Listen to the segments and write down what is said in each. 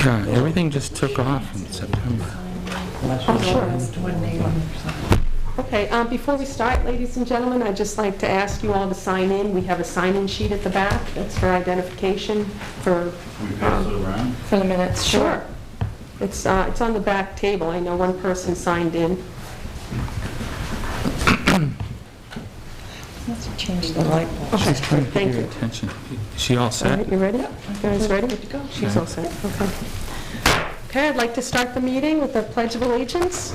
Yeah, everything just took off in September. Oh, sure. Okay, before we start, ladies and gentlemen, I'd just like to ask you all to sign in. We have a sign-in sheet at the back. That's for identification for... We pass it around? For the minutes. Sure. It's on the back table. I know one person signed in. Let's change the light bulb. Okay, She's trying to thank get your you. attention. Is she all All set? right, you ready? You guys ready? Good to go. She's all set, okay. Okay, I'd like to start the meeting with the Pledge of Allegiance.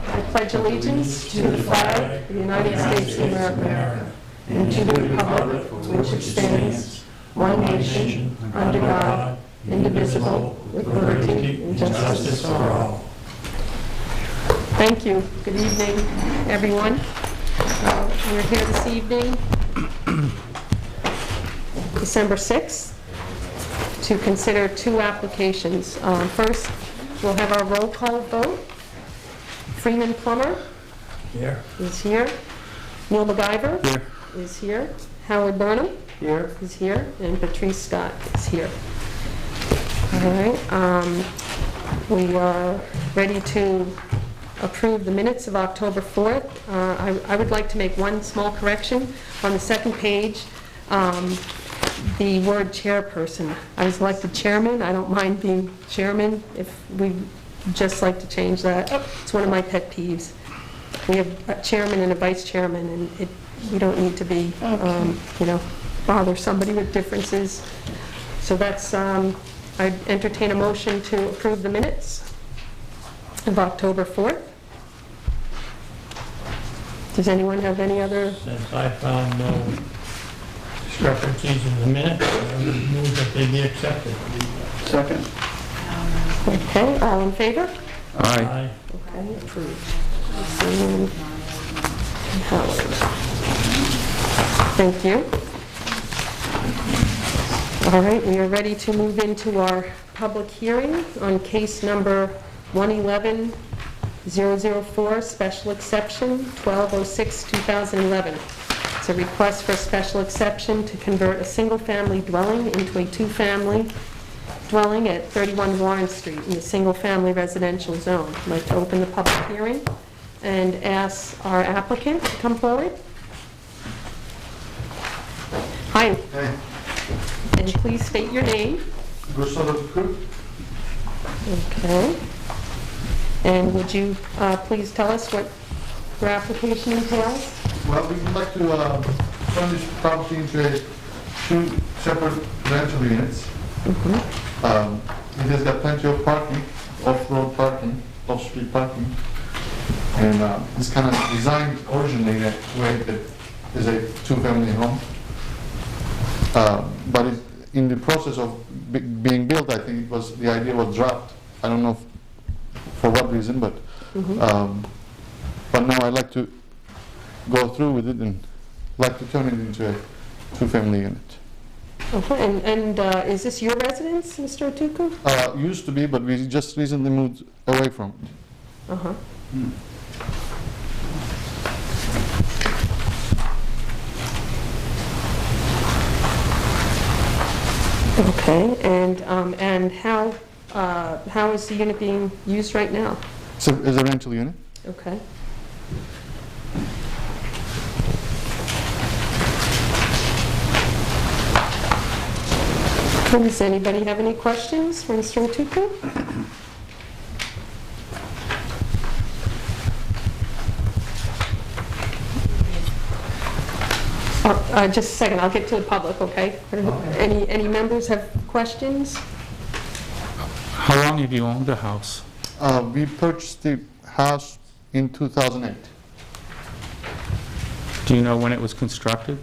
I pledge allegiance to the flag of the United States of America and to the republic for which it stands, one nation, under God, indivisible, with liberty and justice for all. Thank you. Good evening, everyone. We're here this evening, December 6th, to consider two applications. First, we'll have our roll call vote. Freeman Plummer is here. Neil MacGyver Here. is here. Howard Burnham is here. And Patrice Scott is here. All right. We are ready to approve the minutes of October 4th. I would like to make one small correction. On the second page, the word chairperson. I was elected chairman. I don't mind being chairman if we just like to change that. It's one of my pet peeves. We have a chairman and a vice chairman, and we don't need to be, bother somebody with differences. So that's, I entertain a motion to approve the minutes of October 4th. Does anyone have any other? Since I found no discrepancies in the minutes, I would move that they be accepted. Second. Okay, all in favor? Aye. Okay, approved. Freeman and Howard. Thank you. All right, we are ready to move into our public hearing on case number 111-004, special exception, 1206-2011. It's a request for a special exception to convert a single-family dwelling into a two-family dwelling at 31 Warren Street in the single-family residential zone. I'd like to open the public hearing and ask our applicant to come forward. Hi, Hey, and please state your name. Okay. And would you please tell us what your application entails? well, we would like to turn this property into two separate rental units. It has got plenty of parking, off-road parking, off-street parking. And it's kind of designed originally that way that is a two-family home. But in the process of being built, I think the idea was dropped. I don't know for what reason, but now I'd like to go through with it and like to turn it into a two-family unit. Okay, and is this your residence, Mr. Otuku? Used to be, but we just recently moved away from it. Uh-huh. Okay, and how is the unit being used right now? So, as a rental unit? Okay. Does anybody have any questions for Mr. Otuku? Just a second, I'll get to the public, okay? Any members have questions? How long have you owned the house? We purchased the house in 2008. Do you know when it was constructed?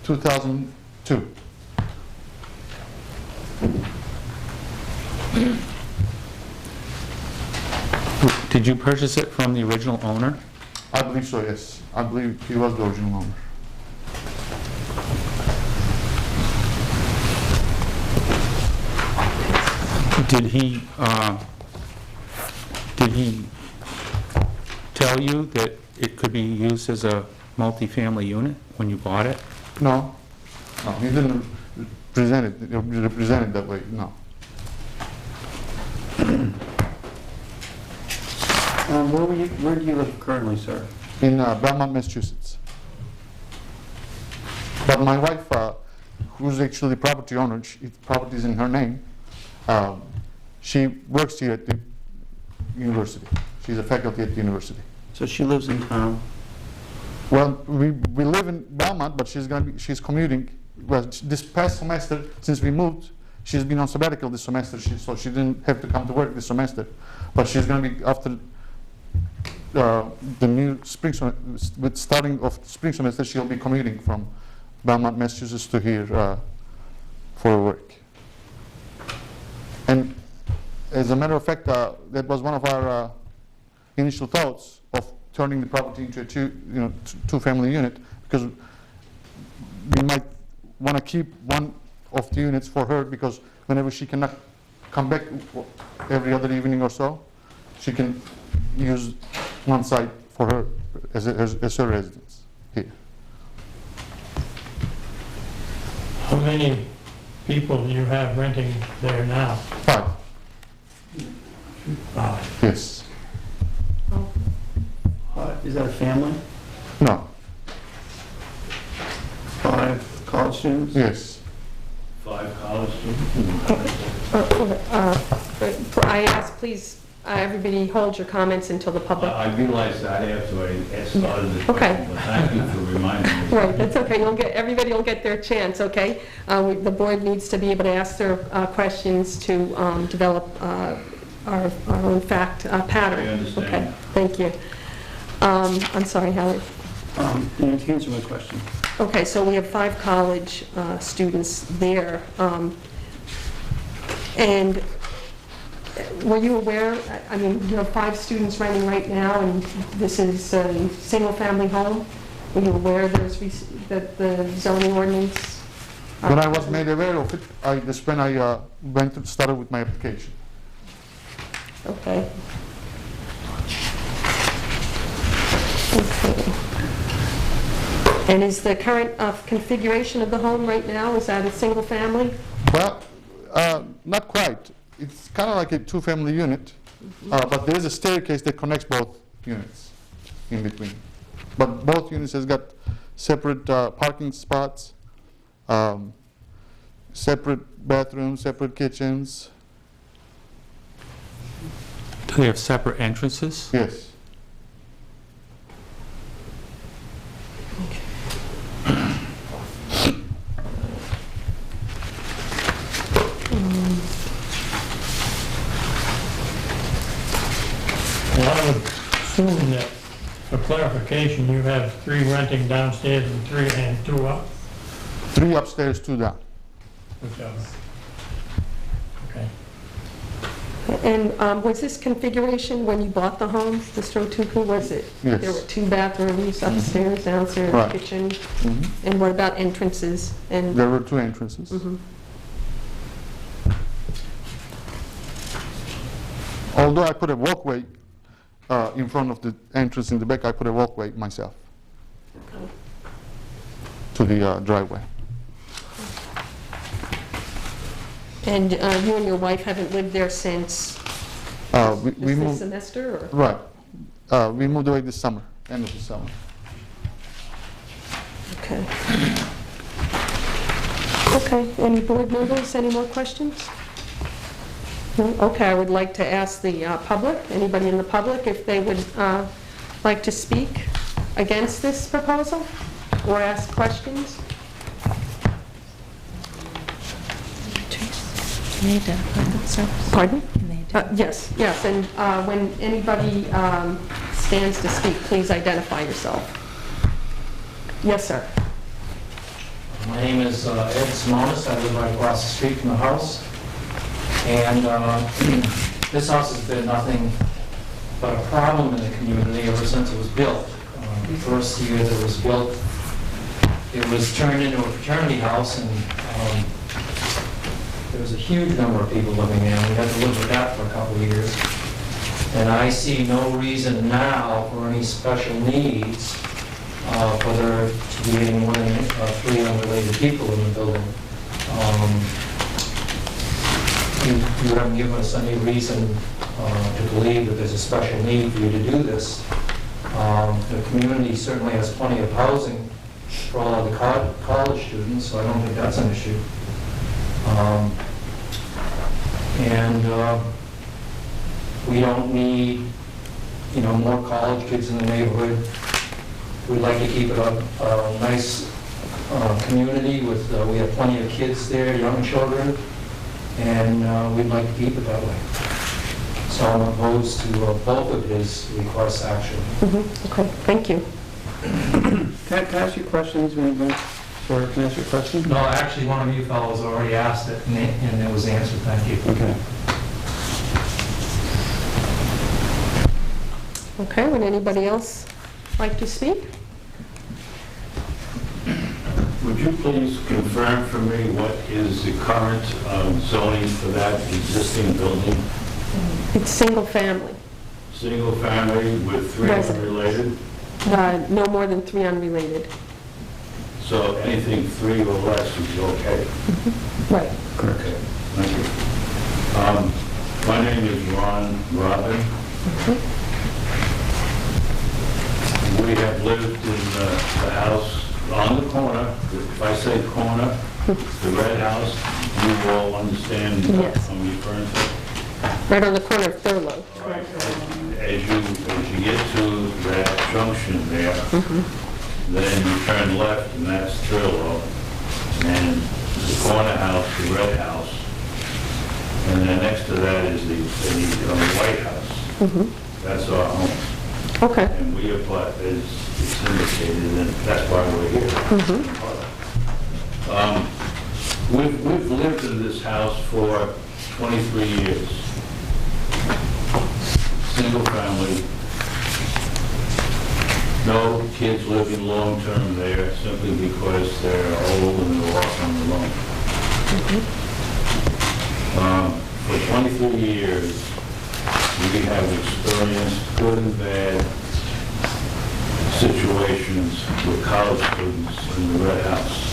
2002. Did you purchase it from the original owner? I believe so, yes. I believe he was the original owner. Did he tell you that it could be used as a multifamily unit when you bought it? No, he didn't represented that way, no. Where do you live currently, sir? In Belmont, Massachusetts. But my wife, who's actually the property owner, property is in her name, she works here at the university. She's a faculty at the university. So she lives in town? Well, we live in Belmont, but she's commuting. Well, this past semester, since we moved, she's been on sabbatical this semester, so she didn't have to come to work this semester. But she's going to be, after the new spring semester, with starting of spring semester, she'll be commuting from Belmont, Massachusetts to here for work. And as a matter of fact, that was one of our initial thoughts of turning the property into a two-family unit, because we might want to keep one of the units for her, because whenever she cannot come back every other evening or so, she can use one side for her as her residence here. How many people do you have renting there now? 5. Yes. Is that a family? No. 5 college students? Yes. 5 college students? I ask, please, everybody hold your comments until the public. I realize that after I started the Okay. question, but thank you for reminding me. Right, that's okay, everybody will get their chance, okay? The board needs to be able to ask their questions to develop our own fact pattern. I understand. Okay, thank you. I'm sorry, Howard. You can answer my question. Okay, so we have 5 college students there. And were you aware, I mean, you have 5 students renting right now, and this is a single-family home? Were you aware that the zoning ordinance? When I was made aware of it, that's when I started with my application. Okay. Okay. And is the current configuration of the home right now, is that a single family? Well, not quite. It's kind of like a two-family unit, but there is a staircase that connects both units in between. But both units has got separate parking spots, separate bathrooms, separate kitchens. Do they have separate entrances? Yes. Well, I would assume that, for clarification, you have 3 renting downstairs and 2 up? 3 upstairs, 2 down. Whichever. Okay. And was this configuration when you bought the home, Mr. Otuku, was it? Yes. There were 2 bathrooms, upstairs, downstairs, Right. kitchen? Mhm. And what about entrances? And There were 2 entrances. Mhm. Although I put a walkway in front of the entrance in the back, I put a walkway myself to the driveway. And you and your wife haven't lived there since We just this moved, semester, or? right. We moved away this summer, end of the summer. Okay. Okay, any board members, any more questions? No? Okay, I would like to ask the public, anybody in the public, if they would like to speak against this proposal or ask questions? Can they identify themselves? Pardon? Can they identify? Yes, yes, and when anybody stands to speak, please identify yourself. Yes, sir. My name is Ed Simonis. I live right across the street from the house. And this house has been nothing but a problem in the community ever since it was built. The first year that it was built, it was turned into a fraternity house, and there was a huge number of people living there. We had to live with that for a couple of years. And I see no reason now for any special needs for there to be any more than 3 unrelated people in the building. You haven't given us any reason to believe that there's a special need for you to do this. The community certainly has plenty of housing for all of the college students, so I don't think that's an issue. And we don't need, more college kids in the neighborhood. We'd like to keep it a nice community with, we have plenty of kids there, young children, and we'd like to keep it that way. So I'm opposed to both of his requests, actually. Okay, thank you. Can I ask you questions, Can I ask you a question? No, actually, one of you fellows already asked it, and it was answered. Thank you. Okay. Okay, would anybody else like to speak? Would you please confirm for me what is the current zoning for that existing building? It's single family, Single family with three Resident. unrelated? no more than 3 unrelated. So anything 3 or less is okay? Right. Okay, thank you. My name is Ron Robin. We have lived in the house on the corner. If I say corner, the red house, you all understand what Yes. I'm referring to? Right on the corner of Thurlow. All right. As you get to that junction there, then you turn left, and that's Thurlow, and the corner house, the red house, and then next to that is the White House. That's our home. Okay. And we apply, as it's indicated, and that's why we're here. We've lived in this house for 23 years. Single family. No kids living long-term there simply because they're old and they're off on their own. For 23 years, we have experienced good and bad situations with college students in the red house.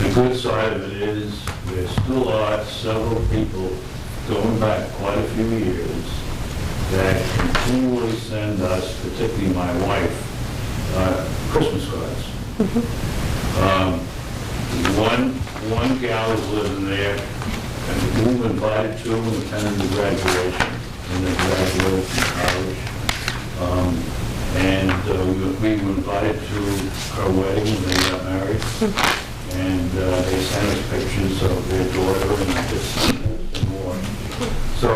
The good side of it is there still are several people going back quite a few years that continually send us, particularly my wife, Christmas cards. One gal is living there, and we were invited to and attended the graduation, and they graduated from college. We were invited to her wedding when they got married, and they sent us pictures of their daughter and this and more. So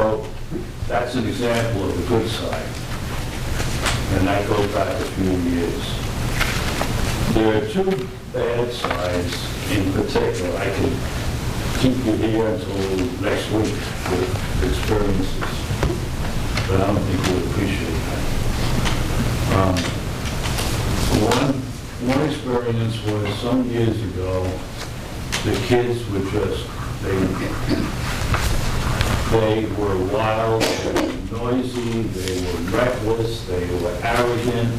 that's an example of the good side, and that goes back a few years. There are 2 bad sides in particular. I could keep you here until next week with experiences, but I don't think you'll appreciate that. One experience was some years ago, the kids were just, they were wild, they were noisy, they were reckless, they were arrogant,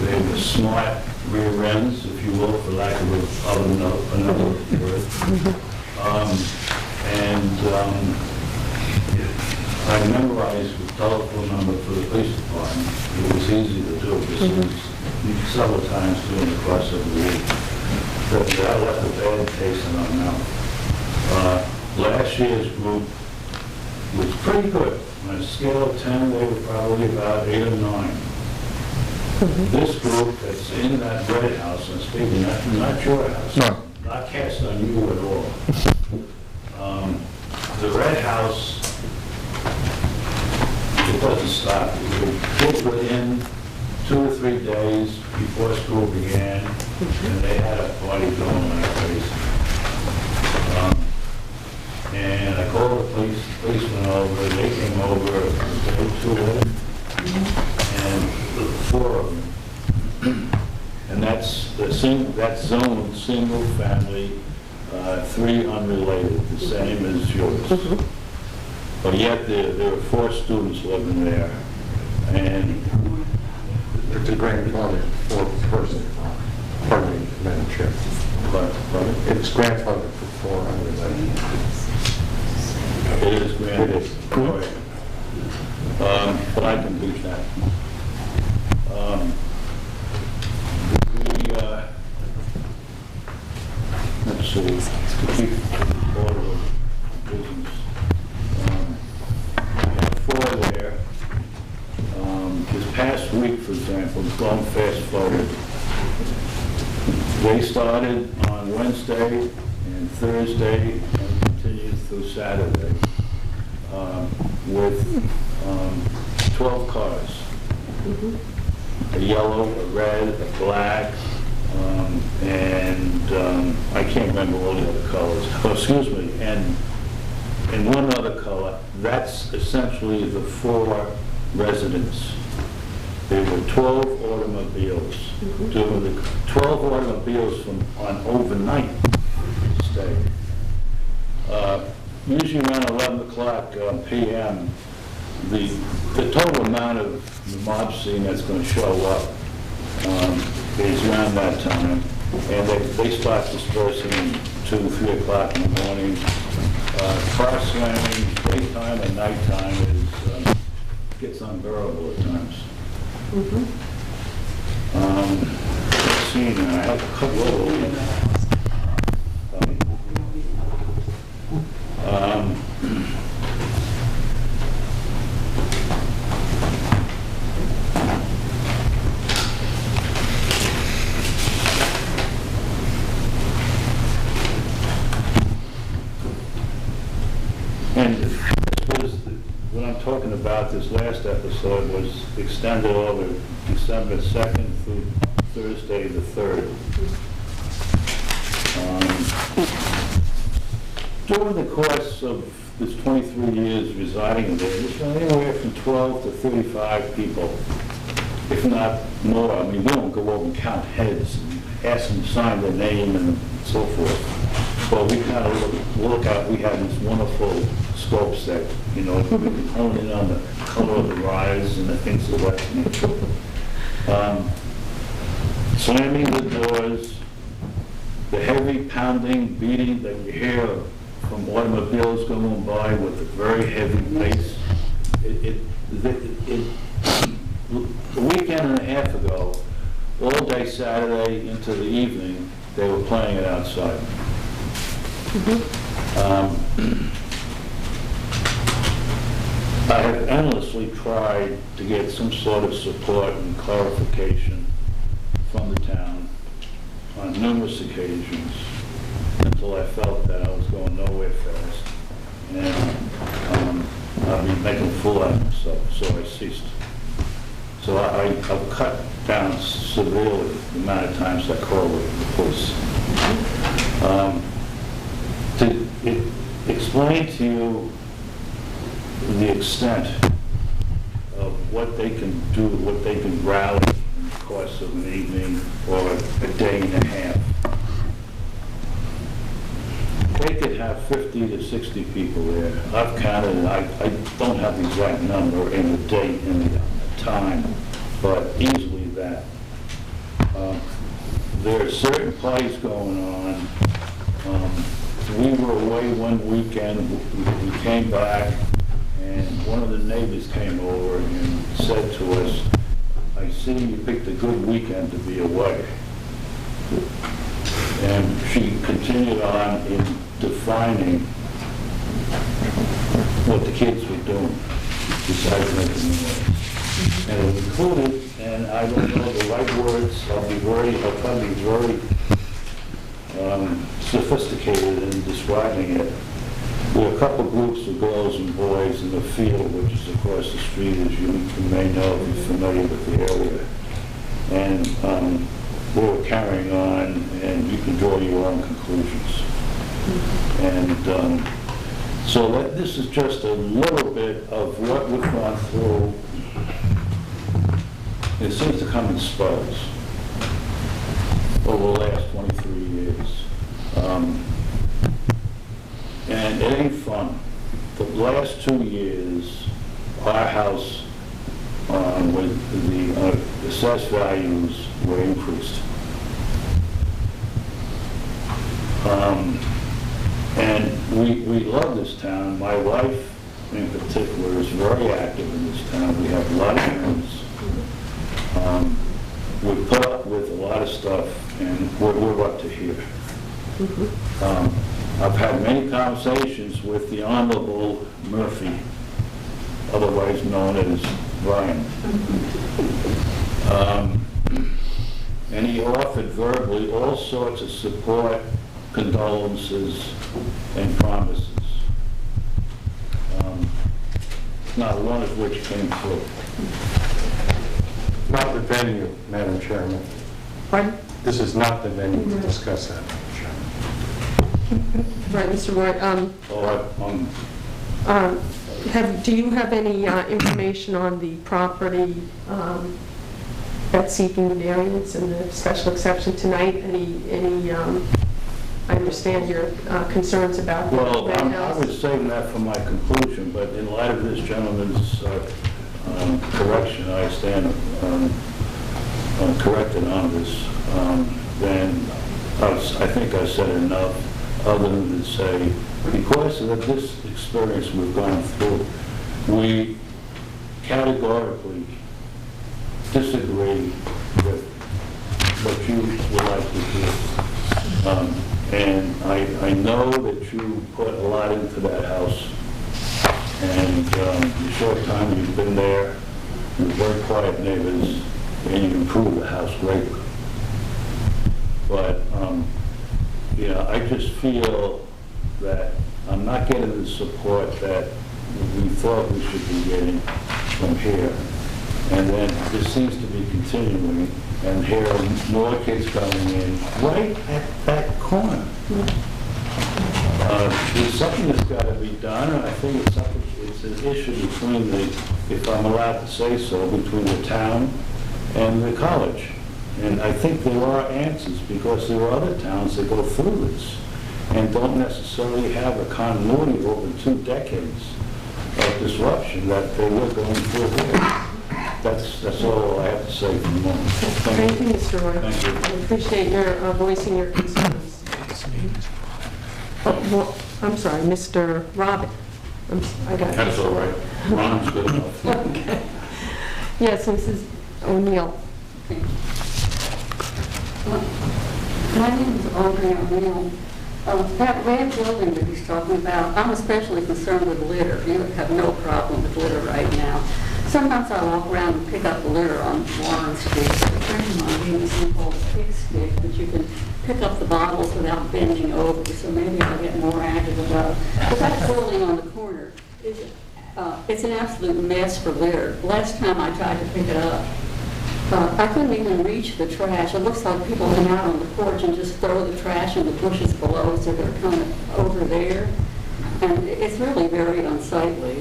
they were smart rear ends, if you will, for lack of another word. I memorized the telephone number for the police department. It was easy to do because it was several times during the course of the week. But I left a bad taste in our mouth. Last year's group was pretty good. On a scale of 10, they were probably about 8 or 9. This group that's in that red house, and speaking, not your house, not cast on you at all. The red house, it doesn't stop. The kids were in 2 or 3 days before school began, and they had a party going like crazy. And I called the police went over, they came over, they were 2 of them, and 4 of them. And that's zone, single family, 3 unrelated, the same as yours. But yet there are 4 students living there, and It's a grandfather, 4th person. Pardon me. Madam Chair. But It's grandfathered for 400 lights. it is granted. It is. All right. But I can beat that. Let's see, to keep order of business. I have 4 there. This past week, for example, going fast forward, they started on Wednesday and Thursday and continued through Saturday with 12 cars. A yellow, a red, a black, and I can't remember all the other colors. Oh, excuse me, and one other color. That's essentially the 4 residents. There were 12 automobiles. Doing the 12 automobiles on overnight stay. Usually around 11 o'clock p.m., the total amount of the mob scene that's going to show up is around that time, and they start dispersing 2, 3 o'clock in the morning. Car slamming, daytime and nighttime gets unbearable at times. Let's see now, I have a couple of and this was, what I'm talking about, this last episode was extended over December 2nd through Thursday the 3rd. During the course of this 23 years residing there, there's been anywhere from 12 to 35 people, if not more. I mean, we don't go over and count heads and ask them to sign their name and so forth. But we kind of look at, we have these wonderful scopes that, you know, we can hone in on the color of the rise and the things of that nature. Slamming the doors, the heavy pounding, beating that you hear from automobiles going by with a very heavy bass. A weekend and a half ago, all day Saturday into the evening, they were playing it outside. I have endlessly tried to get some sort of support and clarification from the town on numerous occasions until I felt that I was going nowhere fast and I'd be making a fool out of myself, so I ceased. So I've cut down severely the amount of times I call the police. To explain to you the extent of what they can do, what they can rally in the course of an evening or a day and a half. They could have 50 to 60 people there. I've counted it. I don't have the exact number in the date and the time, but easily that. There are certain plays going on. We were away one weekend. We came back, and one of the neighbors came over and said to us, "I see you picked a good weekend to be away." And she continued on in defining what the kids were doing besides making noise. And it included, and I don't know the right words, I'll probably be very sophisticated in describing it. There are a couple groups of girls and boys in the field, which is across the street, as you may know if you're familiar with the area. And we were carrying on, and you can draw your own conclusions. And so this is just a little bit of what we've gone through. It seems to come in spells over the last 23 years. And it ain't fun. The last 2 years, our house, with the assessed values were increased. And we love this town. My wife in particular is very active in this town. We have a lot of friends. We put up with a lot of stuff, and we're up to here. I've had many conversations with the Honorable Murphy, otherwise known as Brian. And he offered verbally all sorts of support, condolences, and promises. Not one of which came through. Not the venue, Madam Chairman. Pardon? This is not the venue to discuss that, Madam Chairman. Right, Mr. Ward, do you have any information on the property that's seeking the variance and the special exception tonight? I understand your concerns about the Well, red I house. was saving that for my conclusion, but in light of this gentleman's correction, I stand corrected on this, then I think I said enough, other than to say, because of this experience we've gone through, we categorically disagree with what you would like to do. And I know that you put a lot into that house, and the short time you've been there, you're very quiet neighbors, and you improved the house greatly. But, I just feel that I'm not getting the support that we thought we should be getting from here. And then this seems to be continuing, and here are more kids coming in right at that corner. There's something that's got to be done, and I think it's an issue between if I'm allowed to say so, between the town and the college. And I think there are answers, because there are other towns that go through this and don't necessarily have a continuity over 2 decades of disruption that they were going through here. That's all I have to say for the moment. Thank you, Mr. Roy. Thank you. I appreciate your voicing your concerns. Oh, well, I'm sorry, Mr. Robin. I got it. That's all right. Ron's good enough. Okay. Yes, Mrs. O'Neill. My name is Audrey O'Neill. That red building that he's talking about, I'm especially concerned with litter. You have no problem with litter right now. Sometimes I walk around and pick up litter on Warren Street. A friend of mine gave me some old pick stick that you can pick up the bottles without bending over, so maybe I'll get more active about it. But that building on the corner, it's an absolute mess for litter. Last time I tried to pick it up, I couldn't even reach the trash. It looks like people come out on the porch and just throw the trash in the bushes below, so they're kind of over there. And it's really very unsightly.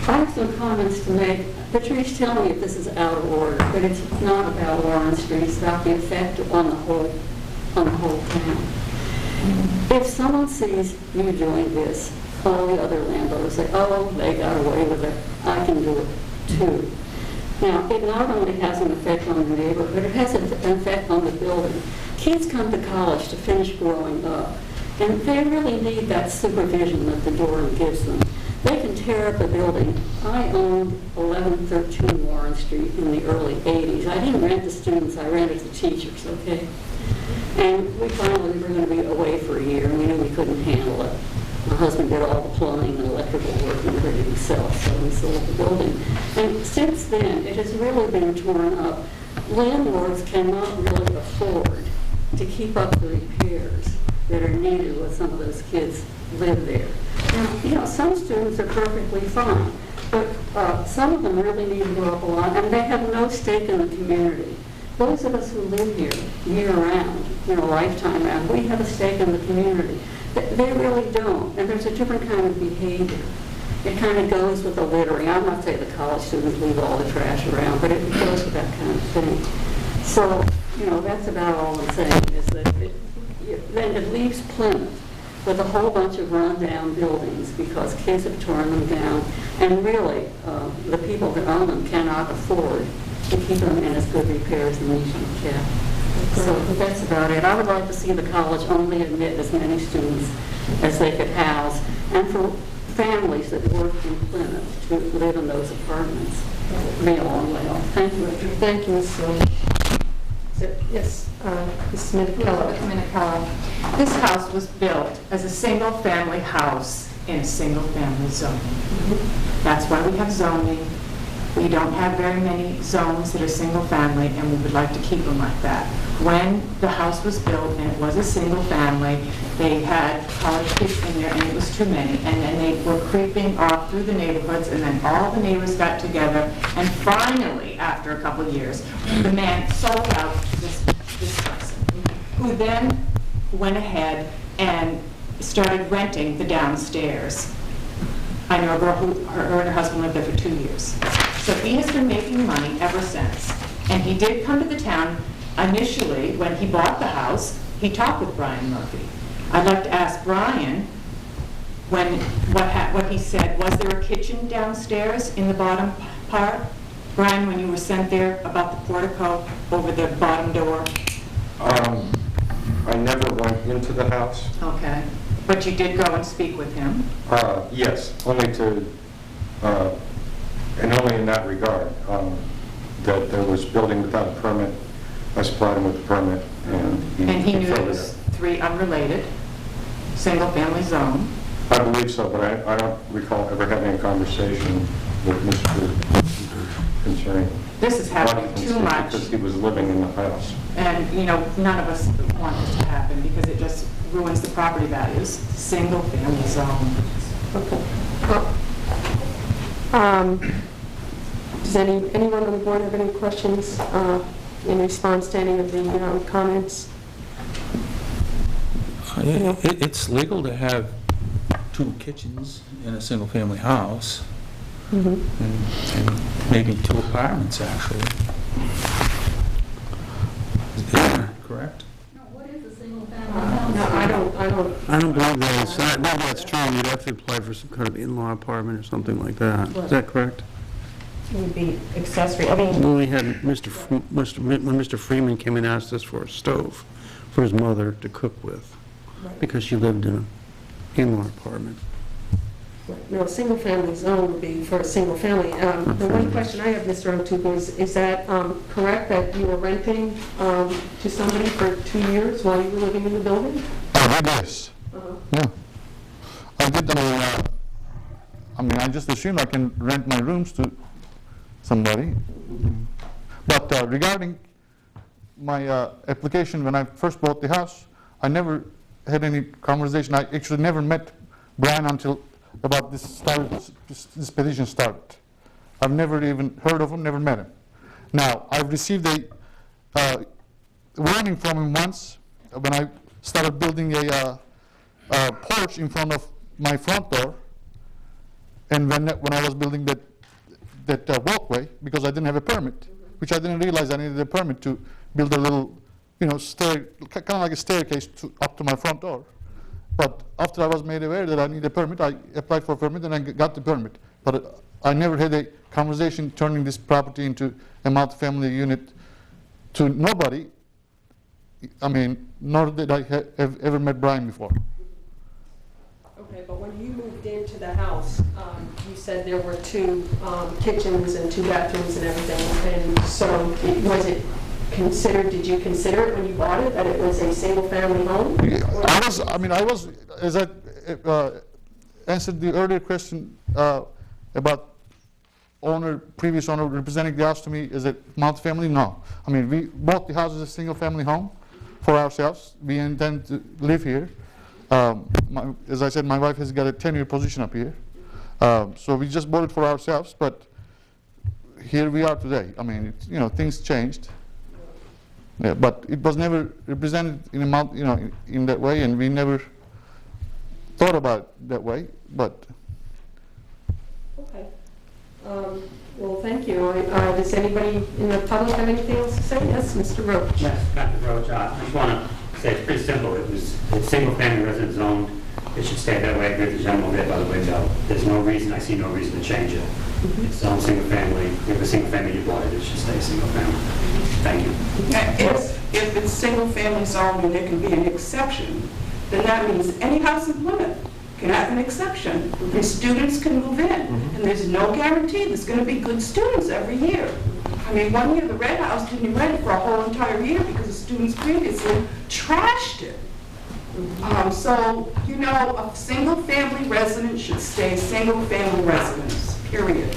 I have some comments to make. Patrice, tell me if this is out of order, but it's not about Warren Street. It's about the effect on the whole town. If someone sees you doing this, all the other landowners say, "Oh, they got away with it. I can do it too." Now, it not only has an effect on the neighborhood, it has an effect on the building. Kids come to college to finish growing up, and they really need that supervision that the Durham gives them. They can tear up a building. I owned 1113 Warren Street in the early 80s. I didn't rent to students, I rented to teachers, okay? And we finally were going to be away for a year, and we knew we couldn't handle it. My husband did all the plumbing and electrical work and everything himself, so we sold the building. And since then, it has really been torn up. Landlords cannot really afford to keep up the repairs that are needed when some of those kids live there. Now, some students are perfectly fine, but some of them really need to go up a lot, and they have no stake in the community. Those of us who live here year-round, lifetime round, we have a stake in the community. They really don't, and there's a different kind of behavior. It kind of goes with the littering. I'm not saying the college students leave all the trash around, but it goes with that kind of thing. So, that's about all I'm saying, is that then it leaves Plymouth with a whole bunch of run-down buildings because kids have torn them down, and really, the people that own them cannot afford to keep them in as good repair as they need to be kept. So that's about it. I would like to see the college only admit as many students as they could house, and for families that work in Plymouth to live in those apartments. That would be a long way off. Thank you. Thank you, Ms. Yes, Ms. Minichello. Minichello. This house was built as a single-family house in a single-family zone. That's why we have zoning. We don't have very many zones that are single-family, and we would like to keep them like that. When the house was built and it was a single-family, they had college kids in there, and it was too many. And then they were creeping off through the neighborhoods, and then all the neighbors got together. And finally, after a couple of years, the man sold out to this person, who then went ahead and started renting the downstairs. I know a girl who, her and her husband lived there for 2 years. So he has been making money ever since. And he did come to the town initially, when he bought the house, he talked with Brian Murphy. I'd like to ask Brian, what he said, was there a kitchen downstairs in the bottom part? Brian, when you were sent there about the portico over the bottom door? I never went into the house. Okay. But you did go and speak with him? Yes, only to, and only in that regard, that there was building without a permit. I supplied him with a permit, and he knew it filled was 3 unrelated, single-family zone. I believe so, but I don't recall ever having a conversation with Mr. concerning This is happening occupancy too much, because he was living in the house. and, you know, none of us want this to happen because it just ruins the property values. Single-family zone. Okay. Does anyone on the board have any questions in response to any of the comments? It's legal to have 2 kitchens in a single-family house, and maybe 2 apartments, actually. Is that correct? What is a single family house? No, I don't. I don't believe that is, I believe that's true. You'd have to apply for some kind of in-law apartment or something like that. Is that correct? It would be accessory, I mean, When we had when Mr. Freeman came and asked us for a stove for his mother to cook with, because she lived in an in-law apartment. no, a single-family zone would be for a single family. The one question I have, Mr. O'Toole, is that correct that you were renting to somebody for 2 years while you were living in the building? I did, yes. Yeah. I did, I just assumed I can rent my rooms to somebody. But regarding my application, when I first bought the house, I never had any conversation. I actually never met Brian until about this petition started. I've never even heard of him, never met him. Now, I've received a warning from him once when I started building a porch in front of my front door, and when I was building that walkway, because I didn't have a permit, which I didn't realize I needed a permit to build a little, stair, kind of like a staircase up to my front door. But after I was made aware that I need a permit, I applied for a permit and I got the permit. But I never had a conversation turning this property into a multifamily unit to nobody. Nor did I have ever met Brian before. Okay, but when you moved into the house, you said there were 2 kitchens and 2 bathrooms and everything, and so was it considered, did you consider it when you bought it, that it was a single-family home? I was, as I answered the earlier question about previous owner representing the house to me, is it multifamily? No. We bought the house as a single-family home for ourselves. We intend to live here. As I said, my wife has got a 10-year position up here. So we just bought it for ourselves, but here we are today. Things changed. Yeah, but it was never represented in in that way, and we never thought about it that way. But okay. Well, thank you. Does anybody in the public have anything else to say? Yes, Mr. Roach. Yes, Dr. Roach. I just want to say it's pretty simple. It's single-family residence zone. It should stay that way. I agree with the gentleman there by the window. There's no reason, I see no reason to change it. It's zoned single-family. If a single-family you bought it, it should stay single-family. Thank you. If if it's single-family zoning, there can be an exception, then that means any house in Plymouth can have an exception, and students can move in. And there's no guarantee there's going to be good students every year. I mean, one year the Red House didn't rent it for a whole entire year because the students previously trashed it. So, you know, a single-family resident should stay single-family residents, period.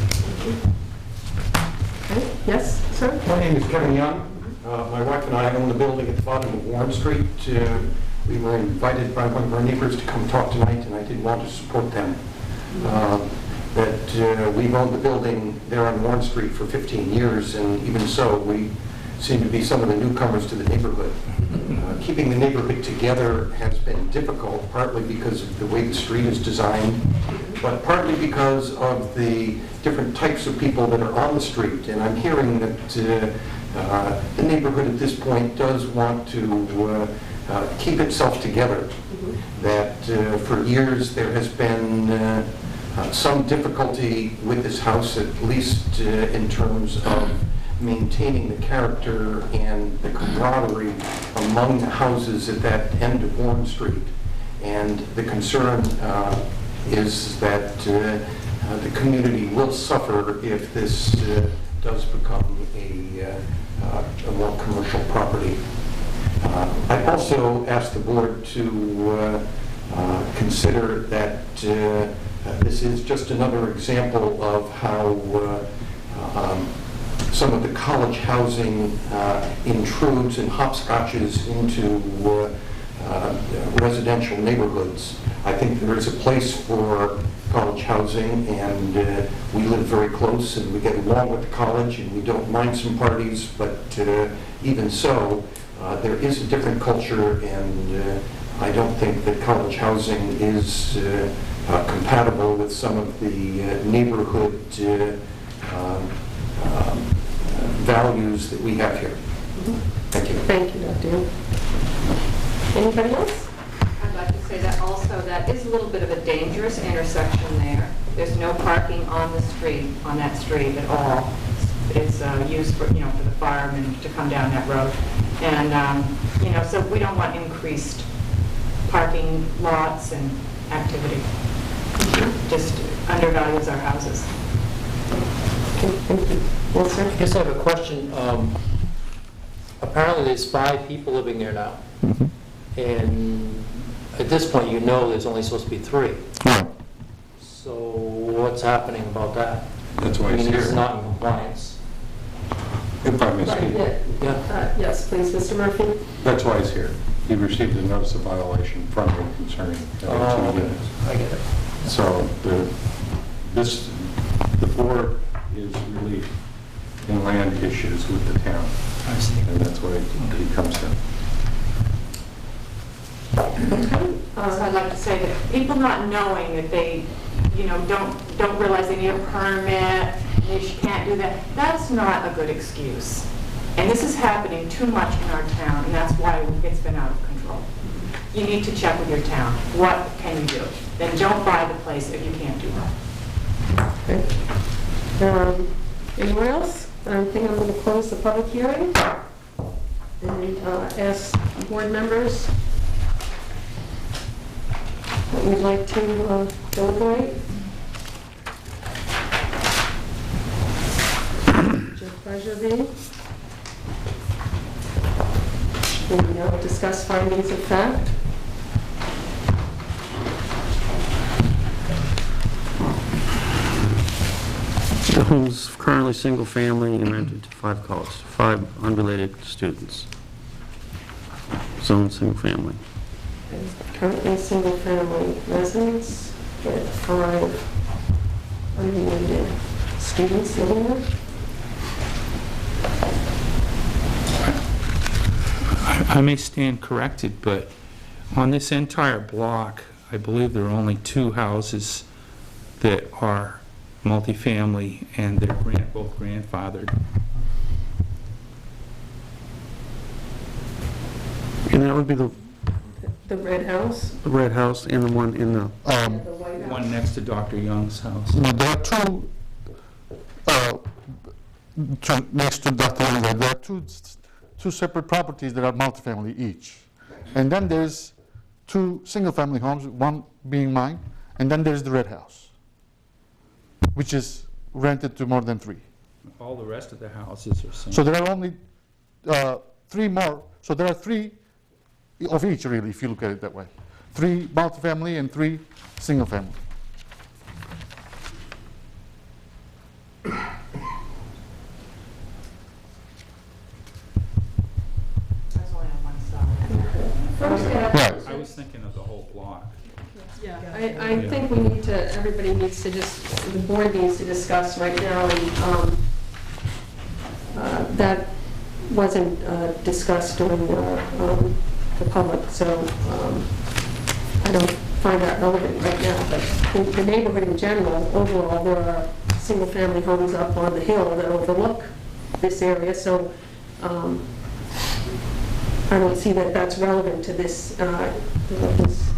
Okay. Yes, sir? My name is Kevin Young. My wife and I own the building at the bottom of Warren Street. We were invited by one of our neighbors to come talk tonight, and I did want to support them. We've owned the building there on Warren Street for 15 years, and even so, we seem to be some of the newcomers to the neighborhood. Keeping the neighborhood together has been difficult, partly because of the way the street is designed, but partly because of the different types of people that are on the street. And I'm hearing that the neighborhood at this point does want to keep itself together. That for years there has been some difficulty with this house, at least in terms of maintaining the character and the camaraderie among the houses at that end of Warren Street. And the concern is that the community will suffer if this does become a more commercial property. I also asked the board to consider that this is just another example of how some of the college housing intrudes and hopscotches into residential neighborhoods. I think there is a place for college housing, and we live very close and we get along with the college and we don't mind some parties, but even so, there is a different culture, and I don't think that college housing is compatible with some of the neighborhood values that we have here. Thank you. Thank you, Dr. Young. Anybody else? I'd like to say that also that is a little bit of a dangerous intersection there. There's no parking on the street, on that street at all. It's used for, you know, for the firemen to come down that road. And, you know, so we don't want increased parking lots and activity. Just undervalues our houses. Yes, sir. I guess I have a question. Apparently there's 5 people living there now. And at this point, you know there's only supposed to be 3. Yeah. So what's happening about that? That's why I it's mean, here. it's not in compliance. If I may speak. Yes, please, Mr. Murphy. That's why it's here. He received a notice of violation from me concerning the 2 units. I get it. So the board is really in land issues with the town. I see. And that's what it comes to. So I'd like to say that people not knowing that they, you know, don't realize they need a permit, they can't do that, that's not a good excuse. And this is happening too much in our town, and that's why it's been out of control. You need to check with your town. What can you do? Then don't buy the place if you can't do that. Okay. Anyone else? I think I'm going to close the public hearing and ask board members what you'd like to deliberate. What's your pleasure be? We discuss findings of fact. The home's currently single-family and rented to 5 unrelated students. Zone single-family. Currently single-family residents with 5 unrelated students living there. I may stand corrected, but on this entire block, I believe there are only 2 houses that are multifamily, and they're both grandfathered. And that would be the red house? The red house and the one in the... The White House? One next to Dr. Young's house. No, there are 2 next to Dr. Young. There are 2 two separate properties that are multifamily each. And then there's two single-family homes, one being mine, and then there's the red house, which is rented to more than 3. All the rest of the houses are So single. there are only 3 more, so there are 3 of each, really, if you look at it that way. 3 multifamily and 3 single-family. That's only on one side. Right. I was thinking of the whole block. Yeah, I think we need to, everybody needs to just, the board needs to discuss right now, and that wasn't discussed during the public, so I don't find that relevant right now, but in the neighborhood in general, overall, there are single-family homes up on the hill that overlook this area, so I don't see that that's relevant to this, this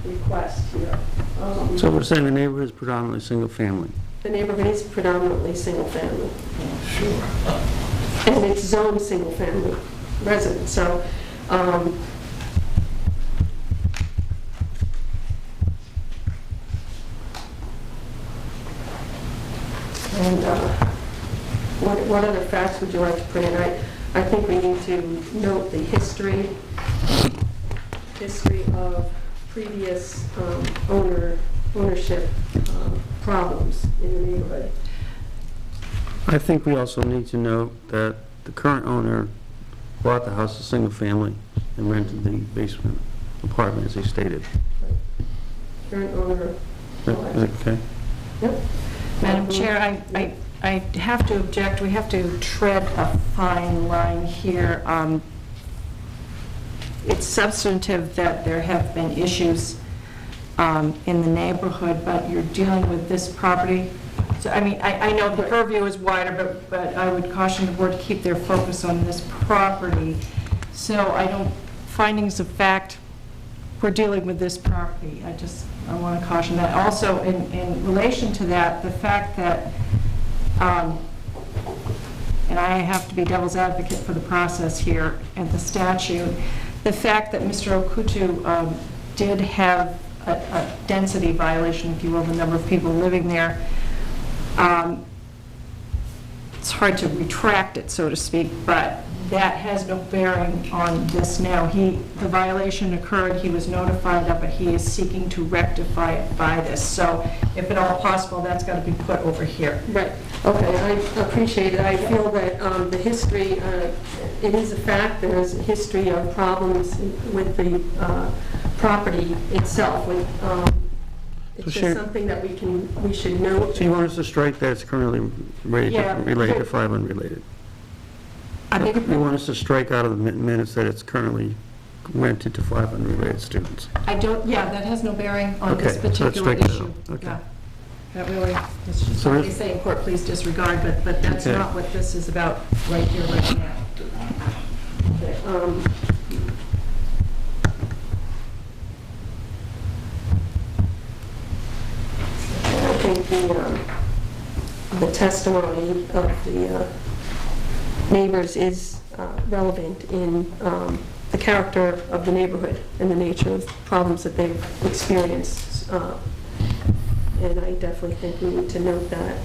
request here. So we're saying the neighborhood is predominantly single-family. The neighborhood is predominantly single-family. Sure. And it's zoned single-family residence, so, and what other facts would you like to put in? I think we need to note the history of previous ownership problems in the neighborhood. I think we also need to note that the current owner bought the house as single-family and rented the basement apartment, as he stated. Current owner. Is that okay? Yep. Madam Chair, I have to object. We have to tread a fine line here. It's substantive that there have been issues in the neighborhood, but you're dealing with this property. So, I mean, I know the purview is wider, but I would caution the board to keep their focus on this property. So findings of fact, we're dealing with this property. I want to caution that. Also, in relation to that, the fact that, and I have to be devil's advocate for the process here and the statute, the fact that Mr. Okutu did have a density violation, if you will, the number of people living there, it's hard to retract it, so to speak, but that has no bearing on this now. The violation occurred, he was notified of it, he is seeking to rectify it by this. So if at all possible, that's got to be put over here. Right. Okay, I appreciate it. I feel that the history, it is a fact, there is a history of problems with the property itself. It's just something that we should note. So you want us to strike that it's currently related to 5 unrelated? You want us to strike out of the minutes that it's currently rented to 5 unrelated students? That has no bearing on this particular issue. Okay. Yeah. That really, it's just like they say in court, please disregard, but that's not what this is about right here, right now. I think the testimony of the neighbors is relevant in the character of the neighborhood and the nature of problems that they've experienced. And I definitely think we need to note that.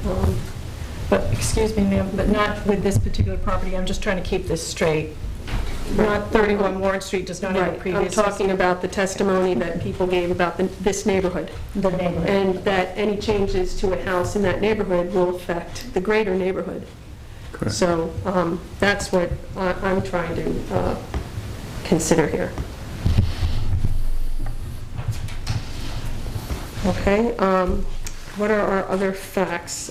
But, excuse me, ma'am, but not with this particular property. I'm just trying to keep this straight. Not 31 Warren Street does not have a previous... I'm talking about the testimony that people gave about this neighborhood. The neighborhood. And that any changes to a house in that neighborhood will affect the greater neighborhood. Correct. So that's what I'm trying to consider here. Okay, what are our other facts?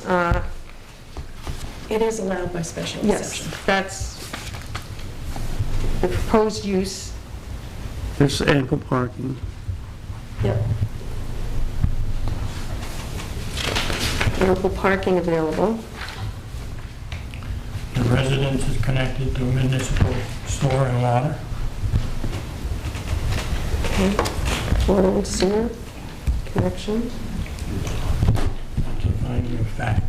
It is allowed by special exception. Yes, that's the proposed use. There's ample parking. Yep. Ample parking available. The residence is connected to a municipal store and water. Okay. Water and sewer connection. That's a finding of fact.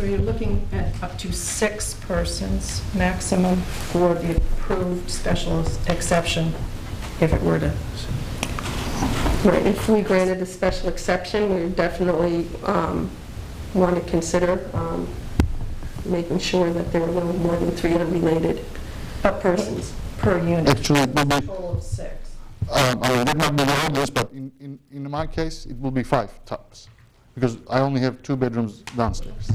So you're looking at up to 6 persons maximum for the approved special exception, if it were to. Right, if we granted a special exception, we would definitely want to consider making sure that there were no more than 3 unrelated persons. Per unit. Actually, it will be, Total of 6. I did not know this, but in my case, it will be 5 tops, because I only have 2 bedrooms downstairs.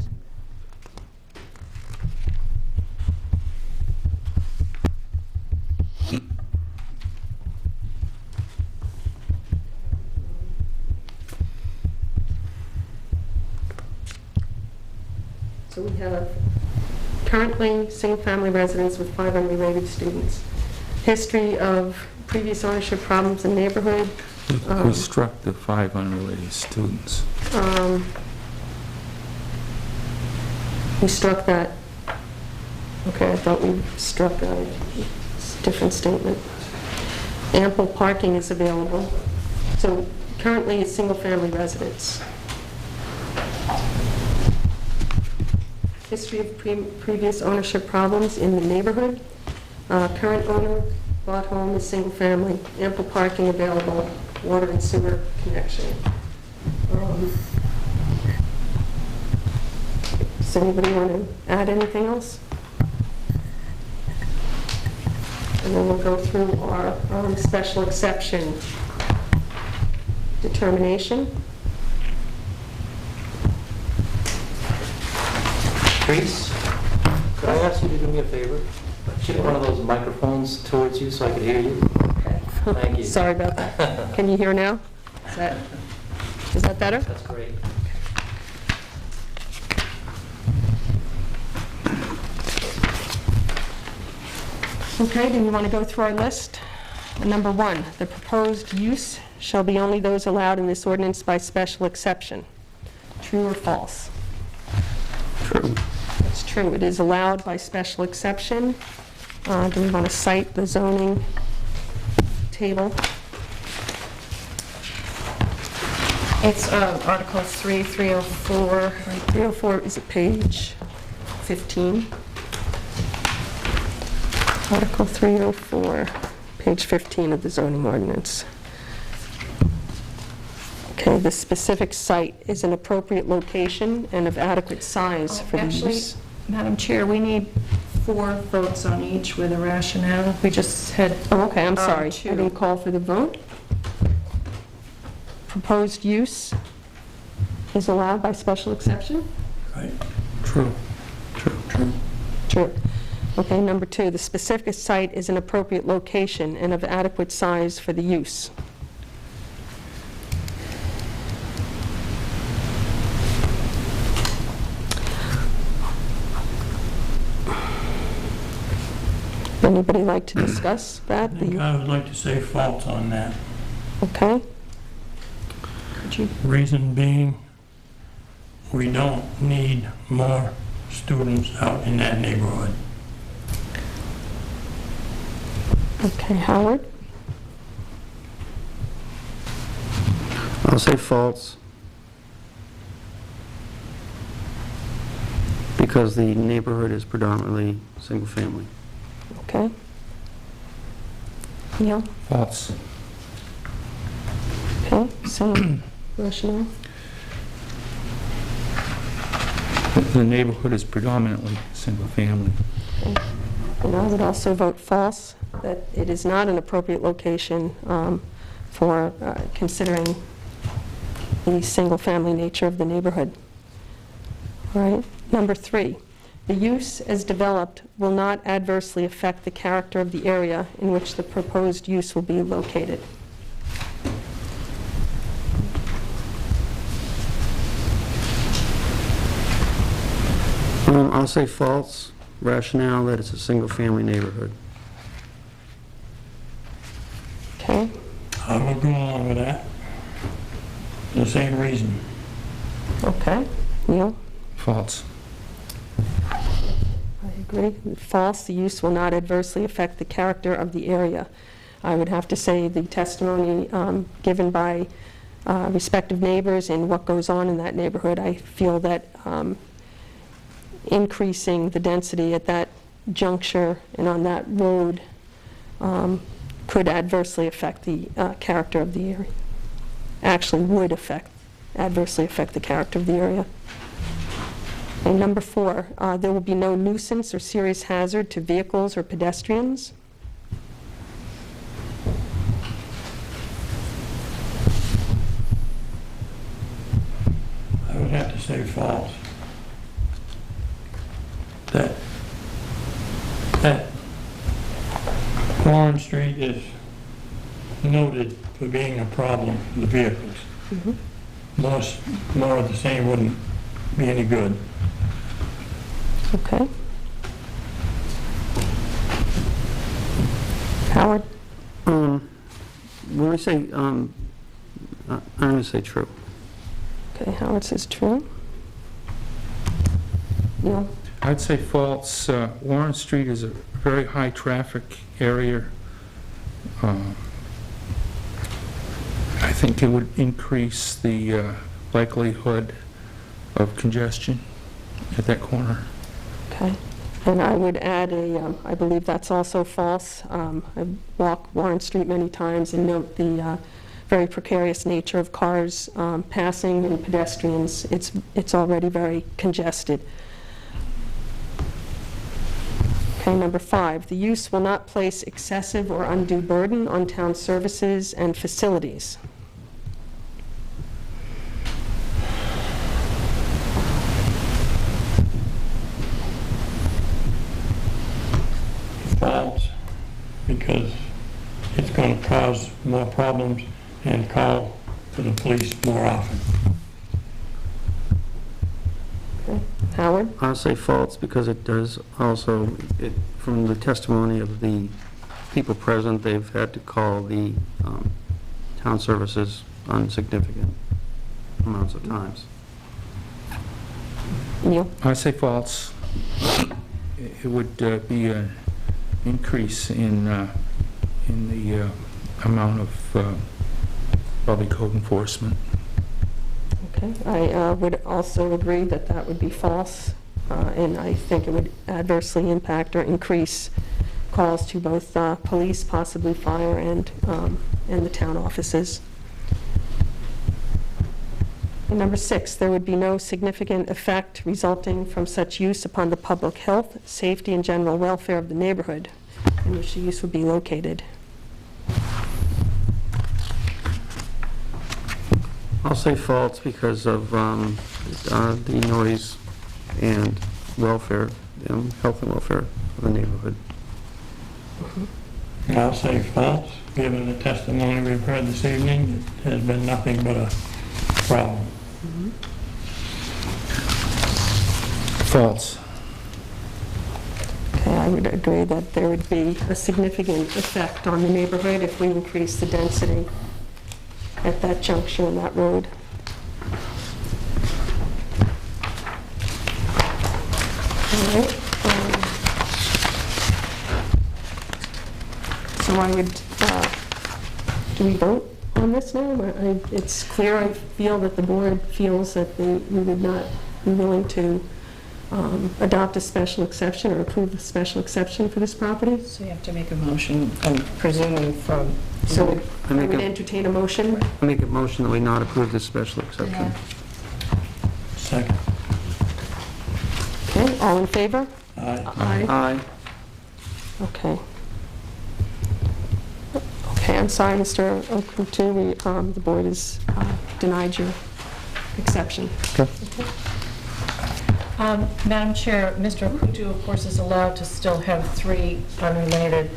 So we have currently single-family residents with 5 unrelated students. History of previous ownership problems in neighborhood. We struck the 5 unrelated students. We struck that. Okay, I thought we struck a different statement. Ample parking is available. So currently it's single-family residence. History of previous ownership problems in the neighborhood. Current owner bought home is single-family. Ample parking available. Water and sewer connection. Does anybody want to add anything else? And then we'll go through our special exception determination. Reese, could I ask you to do me a favor? Shift one of those microphones towards you so I could hear you. Thank you. Sorry about that. Can you hear now? Is that better? That's great. Okay, then you want to go through our list? Number 1, the proposed use shall be only those allowed in this ordinance by special exception. True or false? True. It's true. It is allowed by special exception. Do we want to cite the zoning table? It's Article 3, 304. 304 is it page 15? Article 304, page 15 of the zoning ordinance. Okay, the specific site is an appropriate location and of adequate size for the use. Actually, Madam Chair, we need 4 votes on each with a rationale. We just had. Oh, okay, I'm sorry. I 2. didn't call for the vote. Proposed use is allowed by special exception? Right. True. True. Okay, number 2, the specific site is an appropriate location and of adequate size for the use. Anybody like to discuss that? I think I would like to say false on that. Okay. Could you? Reason being, we don't need more students out in that neighborhood. Okay, Howard? I'll say false. Because the neighborhood is predominantly single-family. Okay. Neil? False. Okay, same rationale? The neighborhood is predominantly single-family. Okay. And I would also vote false, that it is not an appropriate location for considering the single-family nature of the neighborhood. All right, number 3, the use as developed will not adversely affect the character of the area in which the proposed use will be located. I'll say false. Rationale that it's a single-family neighborhood. Okay, I will go along with that. The same reason. okay. Neil? False. I agree. False, the use will not adversely affect the character of the area. I would have to say the testimony given by respective neighbors and what goes on in that neighborhood, I feel that increasing the density at that juncture and on that road could adversely affect the character of the area. Actually would adversely affect the character of the area. And number 4, there will be no nuisance or serious hazard to vehicles or pedestrians. I would have to say false. That Warren Street is noted for being a problem for the vehicles. More of the same wouldn't be any good. Okay. Howard? When I say, I'm going to say true. Okay, Howard says true. Neil? I'd say false. Warren Street is a very high traffic area. I think it would increase the likelihood of congestion at that corner. Okay. And I would add I believe that's also false. I've walked Warren Street many times and note the very precarious nature of cars passing and pedestrians. It's already very congested. Okay, number 5, the use will not place excessive or undue burden on town services and facilities. False, because it's going to cause more problems and call for the police more often. Okay. Howard? I'll say false because it does also, from the testimony of the people present, they've had to call the town services on significant amounts of times. Neil? I say false. It would be an increase in the amount of probably code enforcement. Okay. I would also agree that that would be false, and I think it would adversely impact or increase calls to both police, possibly fire, and the town offices. And number 6, there would be no significant effect resulting from such use upon the public health, safety, and general welfare of the neighborhood in which the use would be located. I'll say false because of the noise and welfare, health and welfare of the neighborhood. I'll say false, given the testimony we've heard this evening. It has been nothing but a problem. False. Okay, I would agree that there would be a significant effect on the neighborhood if we increase the density at that juncture in that road. All right. So I would, do we vote on this now? It's clear, I feel that the board feels that we would not be willing to adopt a special exception or approve a special exception for this property. So you have to make a motion, I'm presuming from... So I would entertain a motion. I make a motion that we not approve this special exception. Yeah. Second. Okay, all in favor? Aye. Aye. Okay. Okay, I'm sorry, Mr. Okutu, the board has denied your exception. Okay. Madam Chair, Mr. Okutu, of course, is allowed to still have 3 unrelated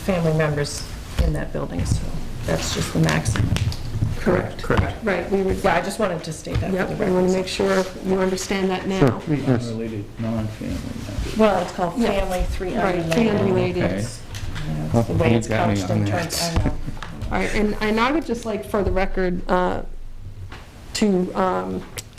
family members in that building, so that's just the maximum. Correct. Right, we would, Yeah, I just wanted to state that for yep, the we want record. to make sure you understand that now. Yes. Unrelated, non-family members. Well, it's called Yeah. family, 3 Right, unrelated. 3 unrelated. Okay. You know, it's the way You it's got me couched on in that. terms, I know. All right, and I would just like, for the record, to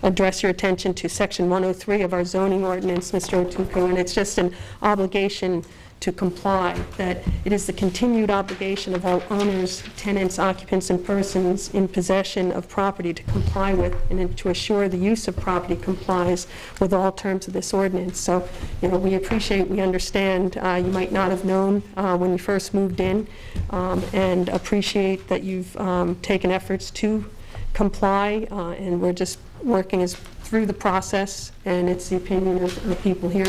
address your attention to Section 103 of our zoning ordinance, Mr. Otuko, and it's just an obligation to comply, that it is the continued obligation of all owners, tenants, occupants, and persons in possession of property to comply with and to assure the use of property complies with all terms of this ordinance. So, we appreciate, we understand, you might not have known when you first moved in, and appreciate that you've taken efforts to comply, and we're just working through the process, and it's the opinion of the people here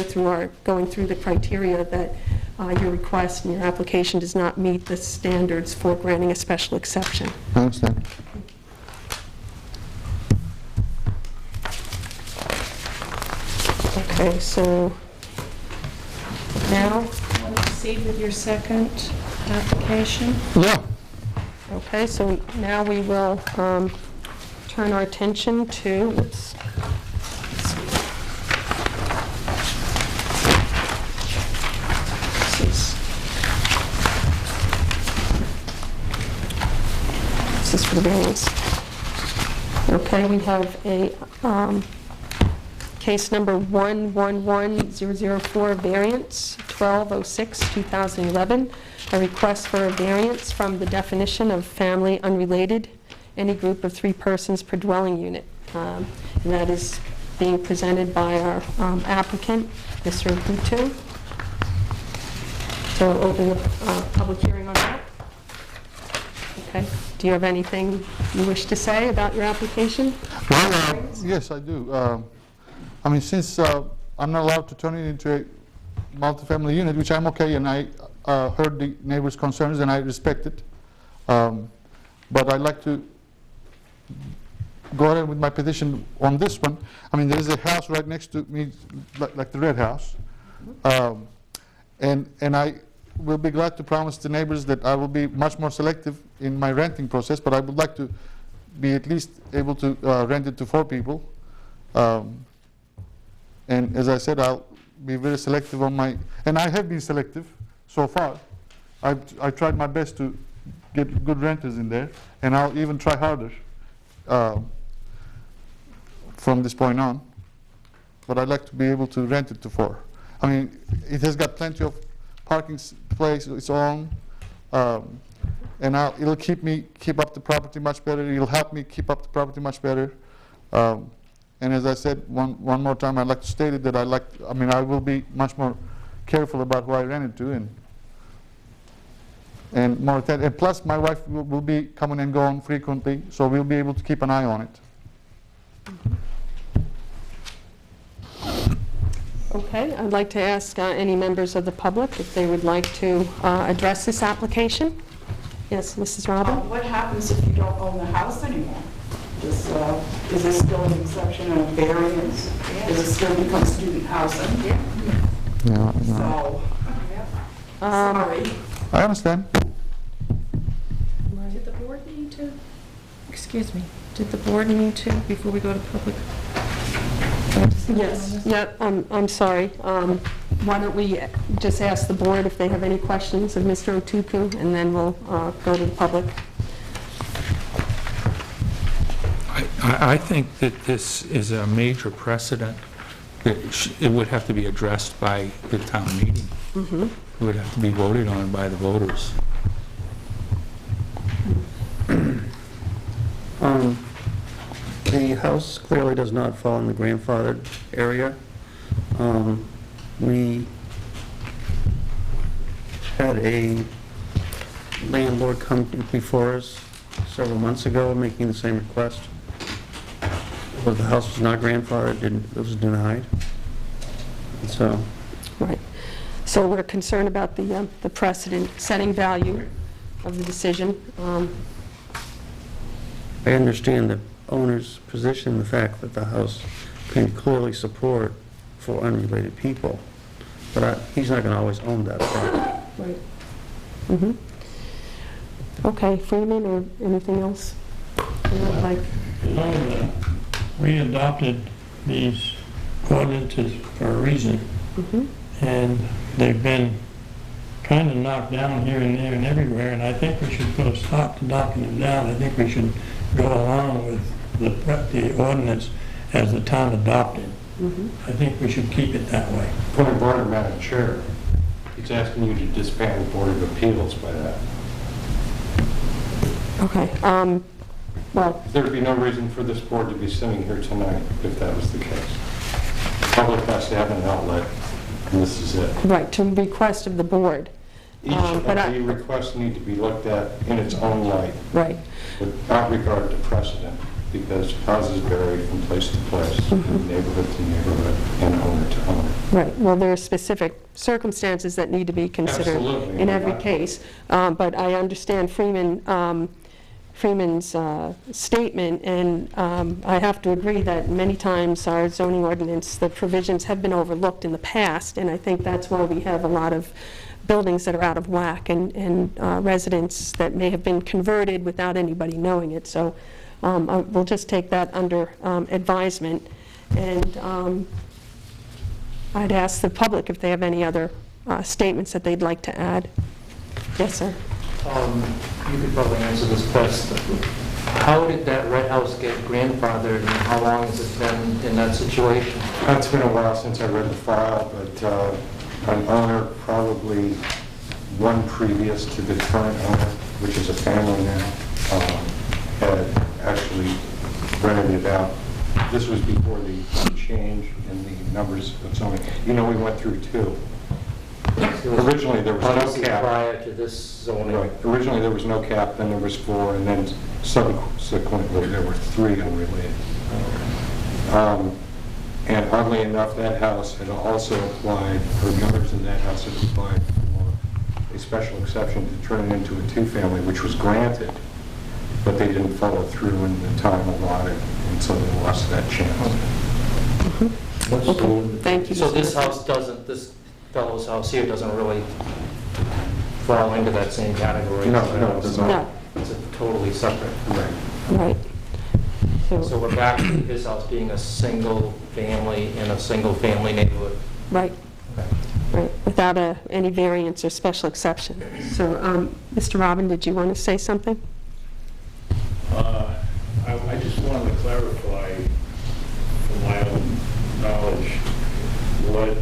going through the criteria that your request and your application does not meet the standards for granting a special exception. I understand. Okay, so now, want to proceed with your second application? Yeah. Okay, so now we will turn our attention to, let's see. This is for the variance. Okay, we have a case number 111004, variance 1206-2011, a request for a variance from the definition of family unrelated, any group of 3 persons per dwelling unit. And that is being presented by our applicant, Mr. Butu. So I'll open the public hearing on that. Okay. Do you have anything you wish to say about your application? Well, yes, I do. I mean, since I'm not allowed to turn it into a multifamily unit, which I'm okay, and I heard the neighbors' concerns, and I respect it. But I'd like to go ahead with my petition on this one. I mean, there is a house right next to me, like the red house. And I will be glad to promise the neighbors that I will be much more selective in my renting process, but I would like to be at least able to rent it to 4 people. And as I said, I'll be very selective on my, and I have been selective so far. I tried my best to get good renters in there, and I'll even try harder from this point on. But I'd like to be able to rent it to 4. I mean, it has got plenty of parking place its own, and it'll keep up the property much better. It'll help me keep up the property much better. And as I said, one more time, I'd like to state it that I will be much more careful about who I rent it to, and more attention. And plus, my wife will be coming and going frequently, so we'll be able to keep an eye on it. Okay, I'd like to ask any members of the public if they would like to address this application. Yes, Mrs. Robin? What happens if you don't own the house anymore? Is this still an exception and a variance? Does it still become student housing? Yeah. No. So, sorry. I understand. Did the board need to, excuse me, did the board need to, before we go to public? Yes, yeah, I'm sorry. Why don't we just ask the board if they have any questions of Mr. Otuku, and then we'll go to the public. I think that this is a major precedent that it would have to be addressed by the town meeting. Mm-hmm. It would have to be voted on by the voters. The house clearly does not fall in the grandfathered area. We had a landlord come before us several months ago making the same request. But the house was not grandfathered, it was denied. And so. Right. So we're concerned about the precedent-setting value of the decision. I understand the owner's position, the fact that the house can clearly support for unrelated people, but he's not going to always own that property. Right. Mm-hmm. Okay, Freeman, or anything else? We adopted these ordinances for a reason, mm-hmm. and they've been kind of knocked down here and there and everywhere, and I think we should put a stop to knocking them down. I think we should go along with the ordinance as the town adopted. Mm-hmm. I think we should keep it that way. Point of order, Madam Chair. It's asking you to disband the Board of Appeals by that. Okay, well, There'd be no reason for this board to be sitting here tonight if that was the case. The public has to have an outlet, and this is it. right, to request of the board. Each of the requests need to be looked at in its own light, Right, without regard to precedent, because houses vary from place to place, from neighborhood to neighborhood, and owner to owner. right. Well, there are specific circumstances that need to be considered Absolutely. in every case. But I understand Freeman's statement, and I have to agree that many times our zoning ordinance, the provisions have been overlooked in the past, and I think that's why we have a lot of buildings that are out of whack and residents that may have been converted without anybody knowing it. So we'll just take that under advisement. And I'd ask the public if they have any other statements that they'd like to add. Yes, sir. You could probably answer this best. How did that red house get grandfathered, and how long has it been in that situation? It's been a while since I read the file, but an owner, probably one previous to the current owner, which is a family now, had actually rented it out. This was before the change in the numbers of zoning. You know, we went through two. Originally, there was no cap. Prior to this zoning. Right. Originally, there was no cap, then there was 4, and then subsequently, there were 3 unrelated. And oddly enough, that house had also applied, or members in that house had applied for a special exception to turn it into a 2-family, which was granted, but they didn't follow through in the time allotted, and so they lost that chance. Okay. Thank you. So Mr. this house doesn't, this fellow's house here doesn't really fall into that same category? No, it does not. No. It's a totally separate. Right. Right. So we're back to his house being a single family in a single family neighborhood. Right. Right, without any variance or special exception. So, Mr. Robin, did you want to say something? I just wanted to clarify, from my own knowledge, what,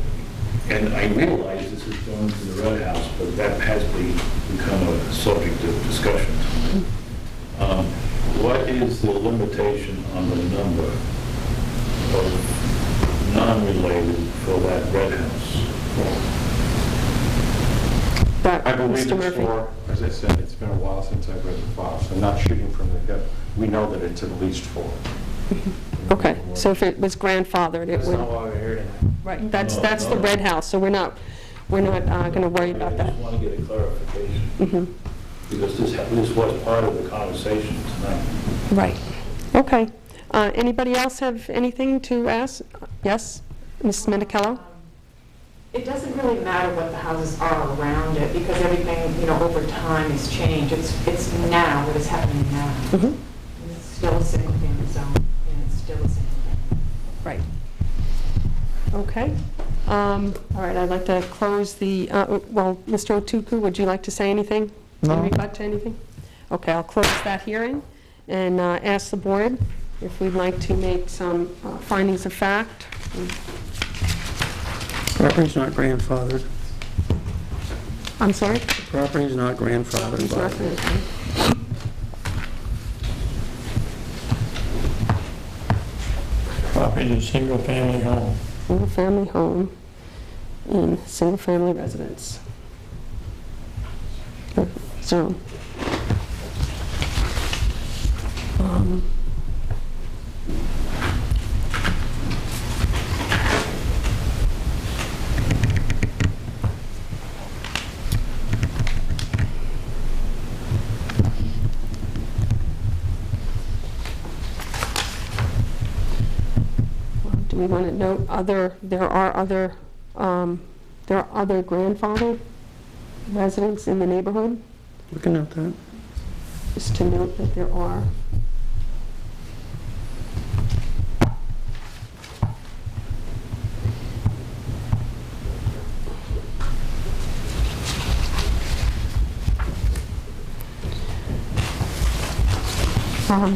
and I realize this is going to the red house, but that has become a subject of discussion. What is the limitation on the number of non-related for that red house? I believe Mr. it's Murphy? 4. As I said, it's been a while since I've read the file, so not shooting from the hip. We know that it's at least 4. Okay, so if it was grandfathered, it That's would... not why we're here tonight. Right, that's the red house, so we're not going to worry about I that. just want to get a clarification, because this was part of the conversation tonight. Right, okay. Anybody else have anything to ask? Yes, Mrs. Mendicello? It doesn't really matter what the houses are around it, because everything, over time has changed. It's now, what is happening now. And it's still a single-family zone, and it's still a single-family. Right. Okay. All right, I'd like to close the, well, Mr. Otuku, would you like to say anything? No. In rebut to anything? Okay, I'll close that hearing and ask the board if we'd like to make some findings of fact. Property's not grandfathered. I'm sorry? Property's not grandfathered. It's not grandfathered. Property is a single-family home. Single-family home in single-family residence zone. Do we want to note there are other grandfathered residents in the neighborhood? We can note that. Just to note that there are.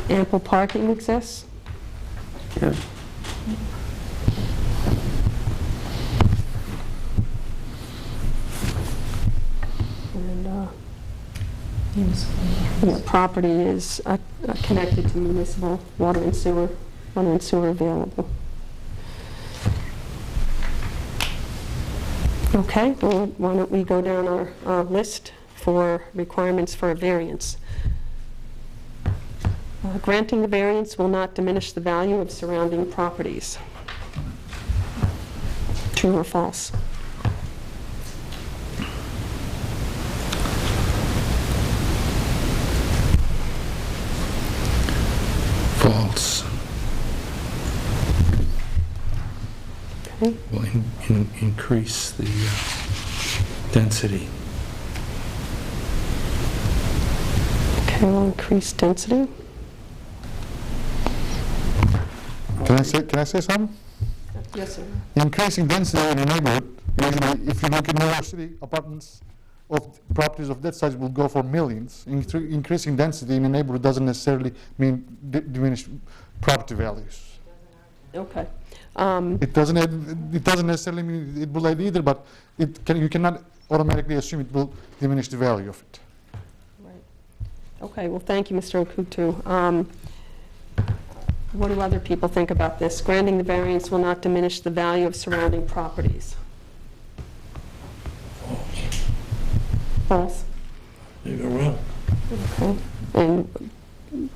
Ample parking exists. Yes. The property is connected to municipal water and sewer available. Okay, well, why don't we go down our list for requirements for a variance. Granting the variance will not diminish the value of surrounding properties. True or false? False. Okay. Will increase the density. Okay, we'll increase density. Can I say something? Yes, sir. Increasing density in a neighborhood, usually if you look in New York City, apartments of properties of that size will go for millions. Increasing density in a neighborhood doesn't necessarily mean diminish property values. Okay. It doesn't necessarily mean it will add either, but you cannot automatically assume it will diminish the value of it. Right. Okay, well, thank you, Mr. Okutu. What do other people think about this? Granting the variance will not diminish the value of surrounding properties. False. Maybe it will. Okay. And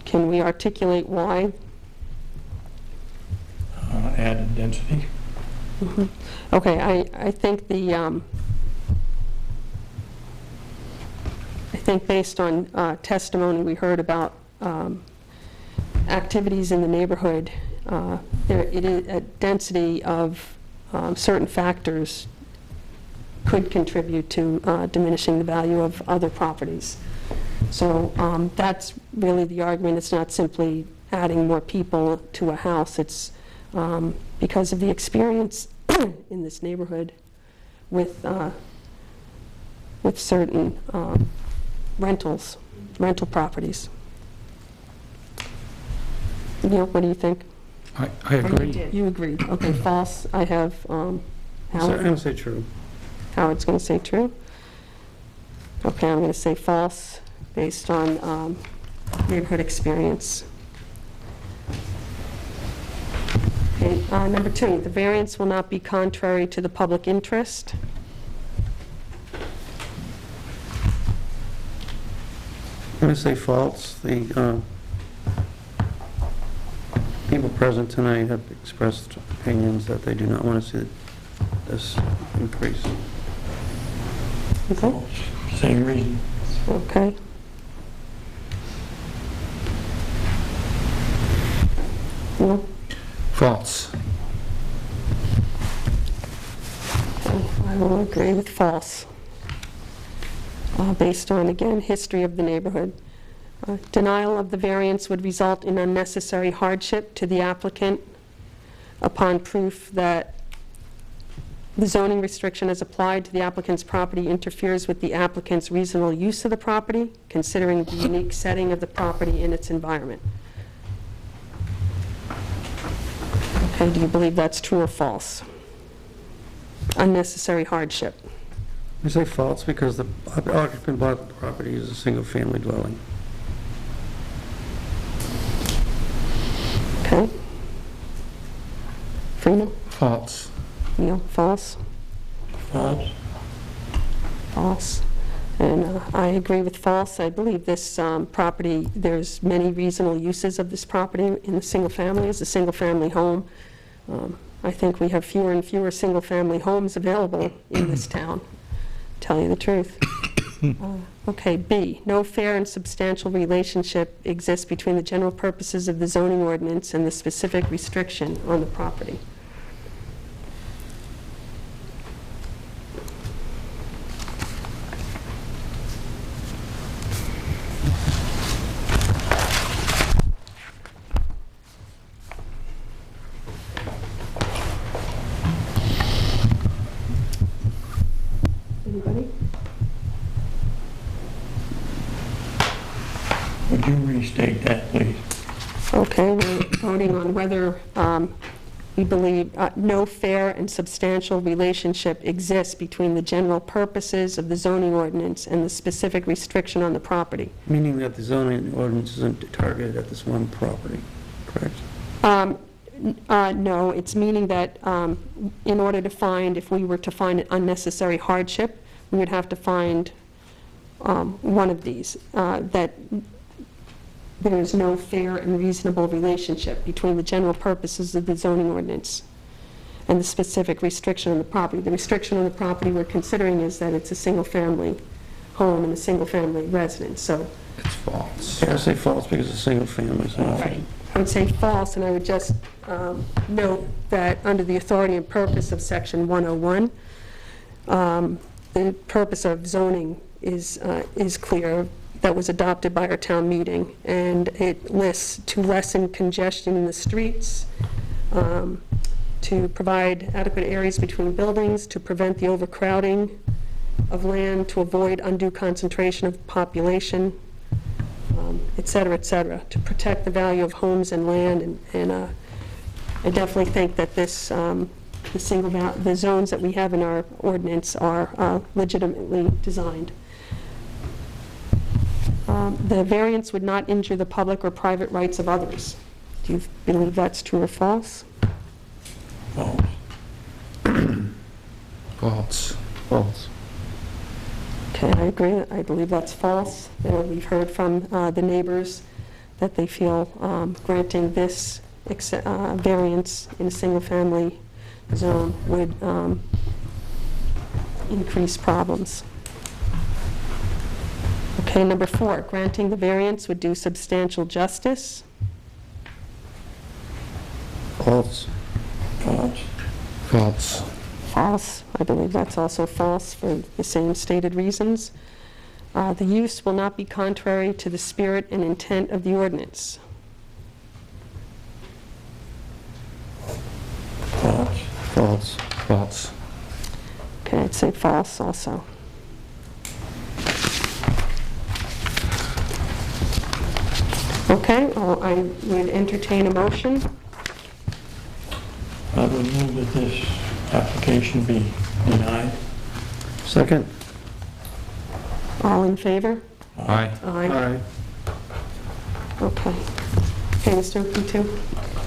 can we articulate why? Added density. Mm-hmm. Okay, I think based on testimony we heard about activities in the neighborhood, it is a density of certain factors could contribute to diminishing the value of other properties. So that's really the argument. It's not simply adding more people to a house. It's because of the experience in this neighborhood with certain rental properties. Neil, what do you think? I agree. You agreed. Okay, false. I have I'm going to say true. Howard's going to say true. Okay, I'm going to say false based on neighborhood experience. Okay, number 2, the variance will not be contrary to the public interest. I'm going to say false. The people present tonight have expressed opinions that they do not want to see this increase. Okay. Same reason. Okay. No? False. I will agree with false. Based on, again, history of the neighborhood. Denial of the variance would result in unnecessary hardship to the applicant upon proof that the zoning restriction as applied to the applicant's property interferes with the applicant's reasonable use of the property, considering the unique setting of the property in its environment. Okay, do you believe that's true or false? Unnecessary hardship. I say false because the occupant bought the property as a single-family dwelling. Okay. Freeman? False. Neil, false? False. False. And I agree with false. I believe this property, there's many reasonable uses of this property in the single family. It's a single-family home. I think we have fewer and fewer single-family homes available in this town, tell you the truth. Okay, B, no fair and substantial relationship exists between the general purposes of the zoning ordinance and the specific restriction on the property. Anybody? Would you restate that, please? Okay, we're voting on whether we believe no fair and substantial relationship exists between the general purposes of the zoning ordinance and the specific restriction on the property. Meaning that the zoning ordinance isn't targeted at this one property, correct? No, it's meaning that in order to find, if we were to find an unnecessary hardship, we would have to find one of these, that there is no fair and reasonable relationship between the general purposes of the zoning ordinance and the specific restriction on the property. The restriction on the property we're considering is that it's a single-family home and a single-family residence, so. It's false. Yeah, I say false because it's single family. So Right. I would say false, and I would just note that under the authority and purpose of Section 101, the purpose of zoning is clear. That was adopted by our town meeting, and it lists to lessen congestion in the streets, to provide adequate areas between buildings, to prevent the overcrowding of land, to avoid undue concentration of population, et cetera, to protect the value of homes and land, and I definitely think that this, the zones that we have in our ordinance are legitimately designed. The variance would not injure the public or private rights of others. Do you believe that's true or false? False. False. false. Okay, I agree. I believe that's false. We've heard from the neighbors that they feel granting this variance in a single-family zone would increase problems. Okay, number 4, granting the variance would do substantial justice. False. False. False. False. I believe that's also false for the same stated reasons. The use will not be contrary to the spirit and intent of the ordinance. False. False. False. Okay, I'd say false also. Okay, well, I would entertain a motion. I would move that this application be denied. Second. All in favor? Aye. Aye. Okay. Okay, Mr. Oakley, too?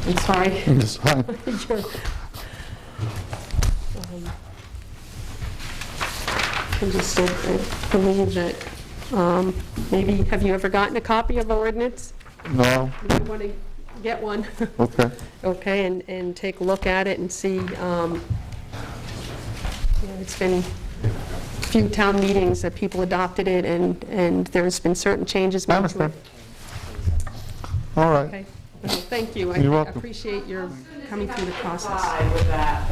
I'm sorry. It's fine. You're- I just believe that, maybe, have you ever gotten a copy of the ordinance? No, You want to get one? okay. Okay, and take a look at it and see, it's been a few town meetings that people adopted it, and there's been certain changes I made to it. understand. All right. Okay, well, thank you. You're I welcome. appreciate your coming through the process. With that.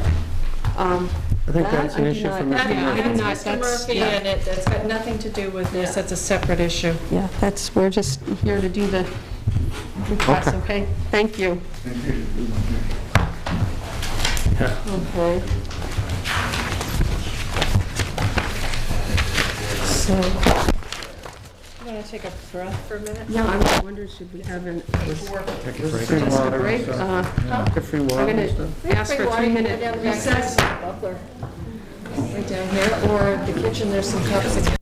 I think that's an issue for Mr. Yeah, I do Murphy. not, Mr. that's, Murphy, yeah, and it's got nothing to do with this, that's a separate issue. yeah, that's, we're just here to do the request, okay? Thank you. Okay. So, You want to take a breath for a minute? yeah, I was wondering, should we have an, Take a break. just a break? Get free water I'm and going stuff. to ask for a 3-minute recess. Right down here, or the kitchen, there's some cups and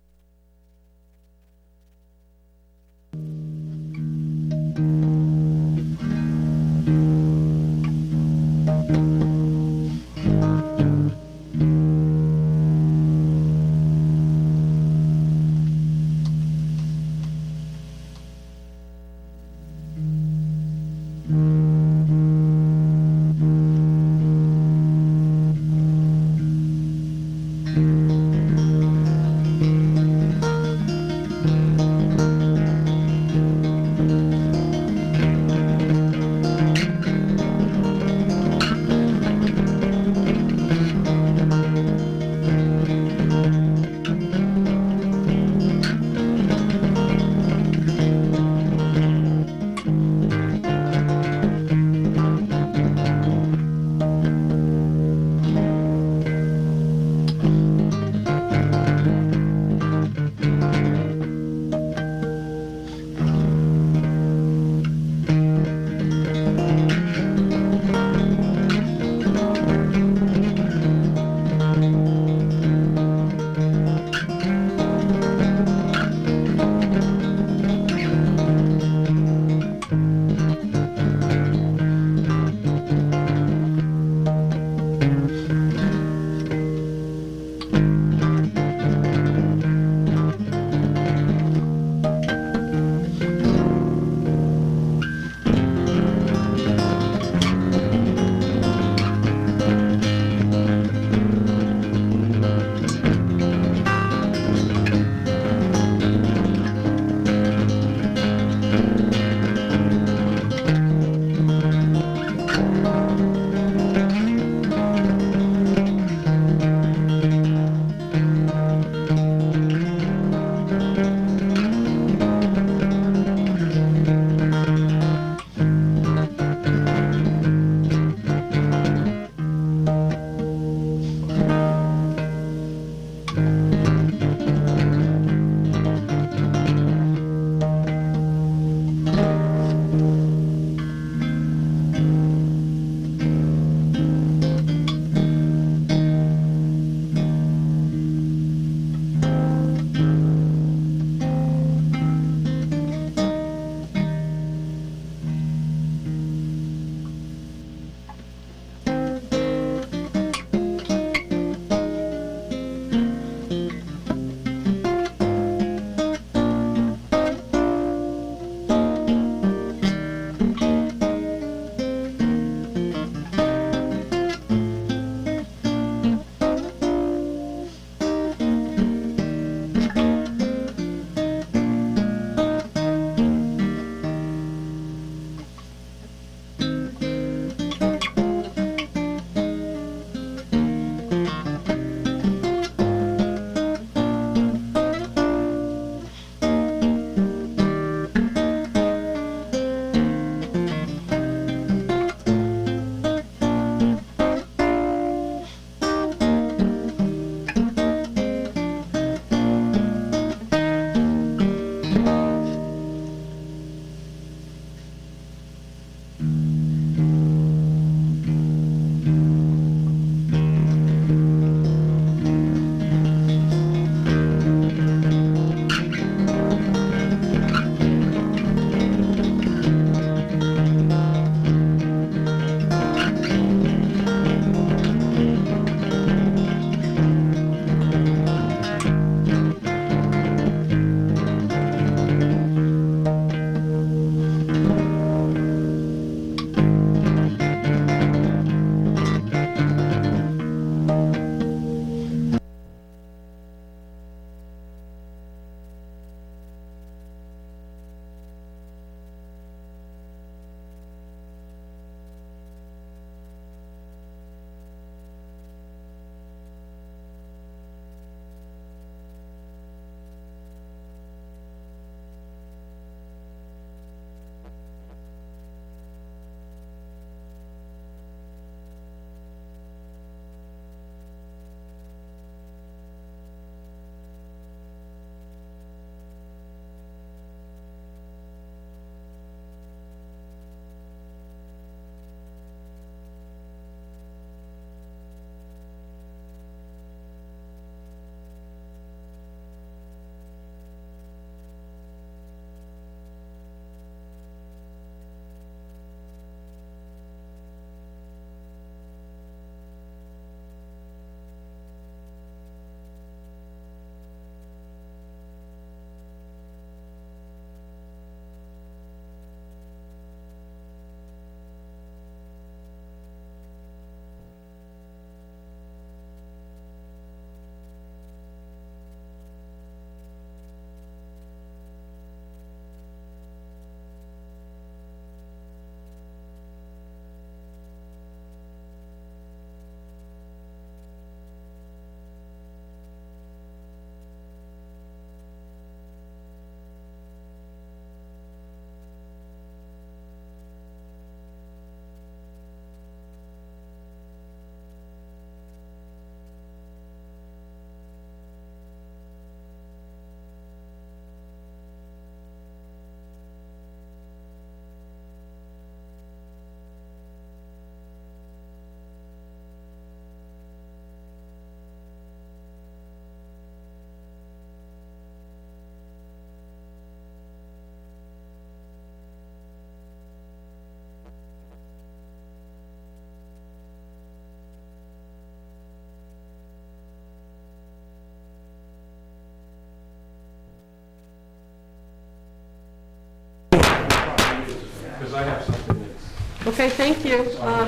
Okay, thank you.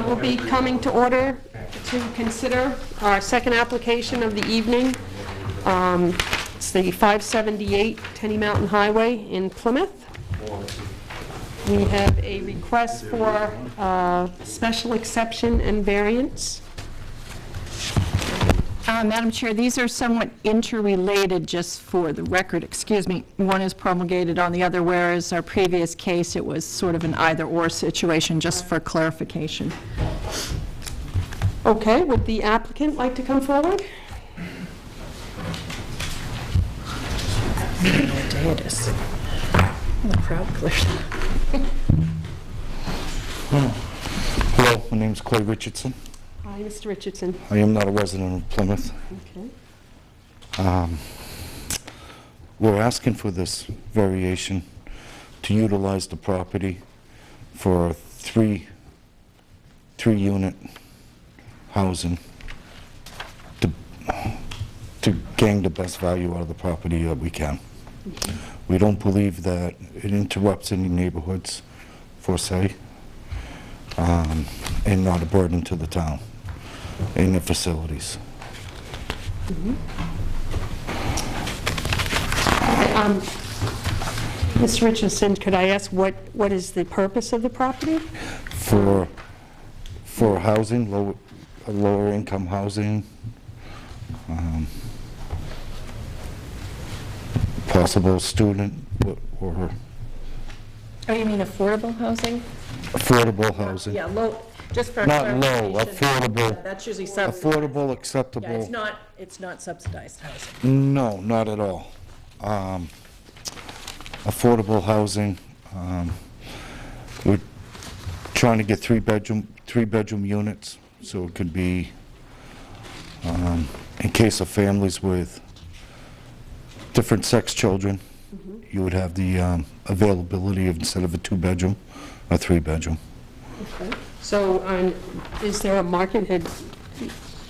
We'll be coming to order to consider our second application of the evening. It's the 578 Tenny Mountain Highway in Plymouth. We have a request for special exception and variance. Madam Chair, these are somewhat interrelated, just for the record, excuse me. One is promulgated on the other, whereas our previous case, it was sort of an either-or situation, just for clarification. Okay, would the applicant like to come forward? What day it is? The crowd cleared. Hello, my name's Clay Richardson. Hi, Mr. Richardson. I am not a resident of Plymouth. Okay. We're asking for this variation to utilize the property for a three-unit housing to gain the best value out of the property that we can. We don't believe that it interrupts any neighborhoods, per se, and not a burden to the town in the facilities. Mr. Richardson, could I ask what is the purpose of the property? For housing, lower income housing, possible student or Oh, you mean affordable housing? affordable housing. Yeah, low, just for Not low, clarification, affordable. That's usually subsidized. Affordable, Yeah, acceptable. it's not subsidized housing. No, not at all. Affordable housing. We're trying to get three-bedroom units, so it could be in case of families with different sex children. You would have the availability of, instead of a two-bedroom, a three-bedroom. Okay. So is there a market,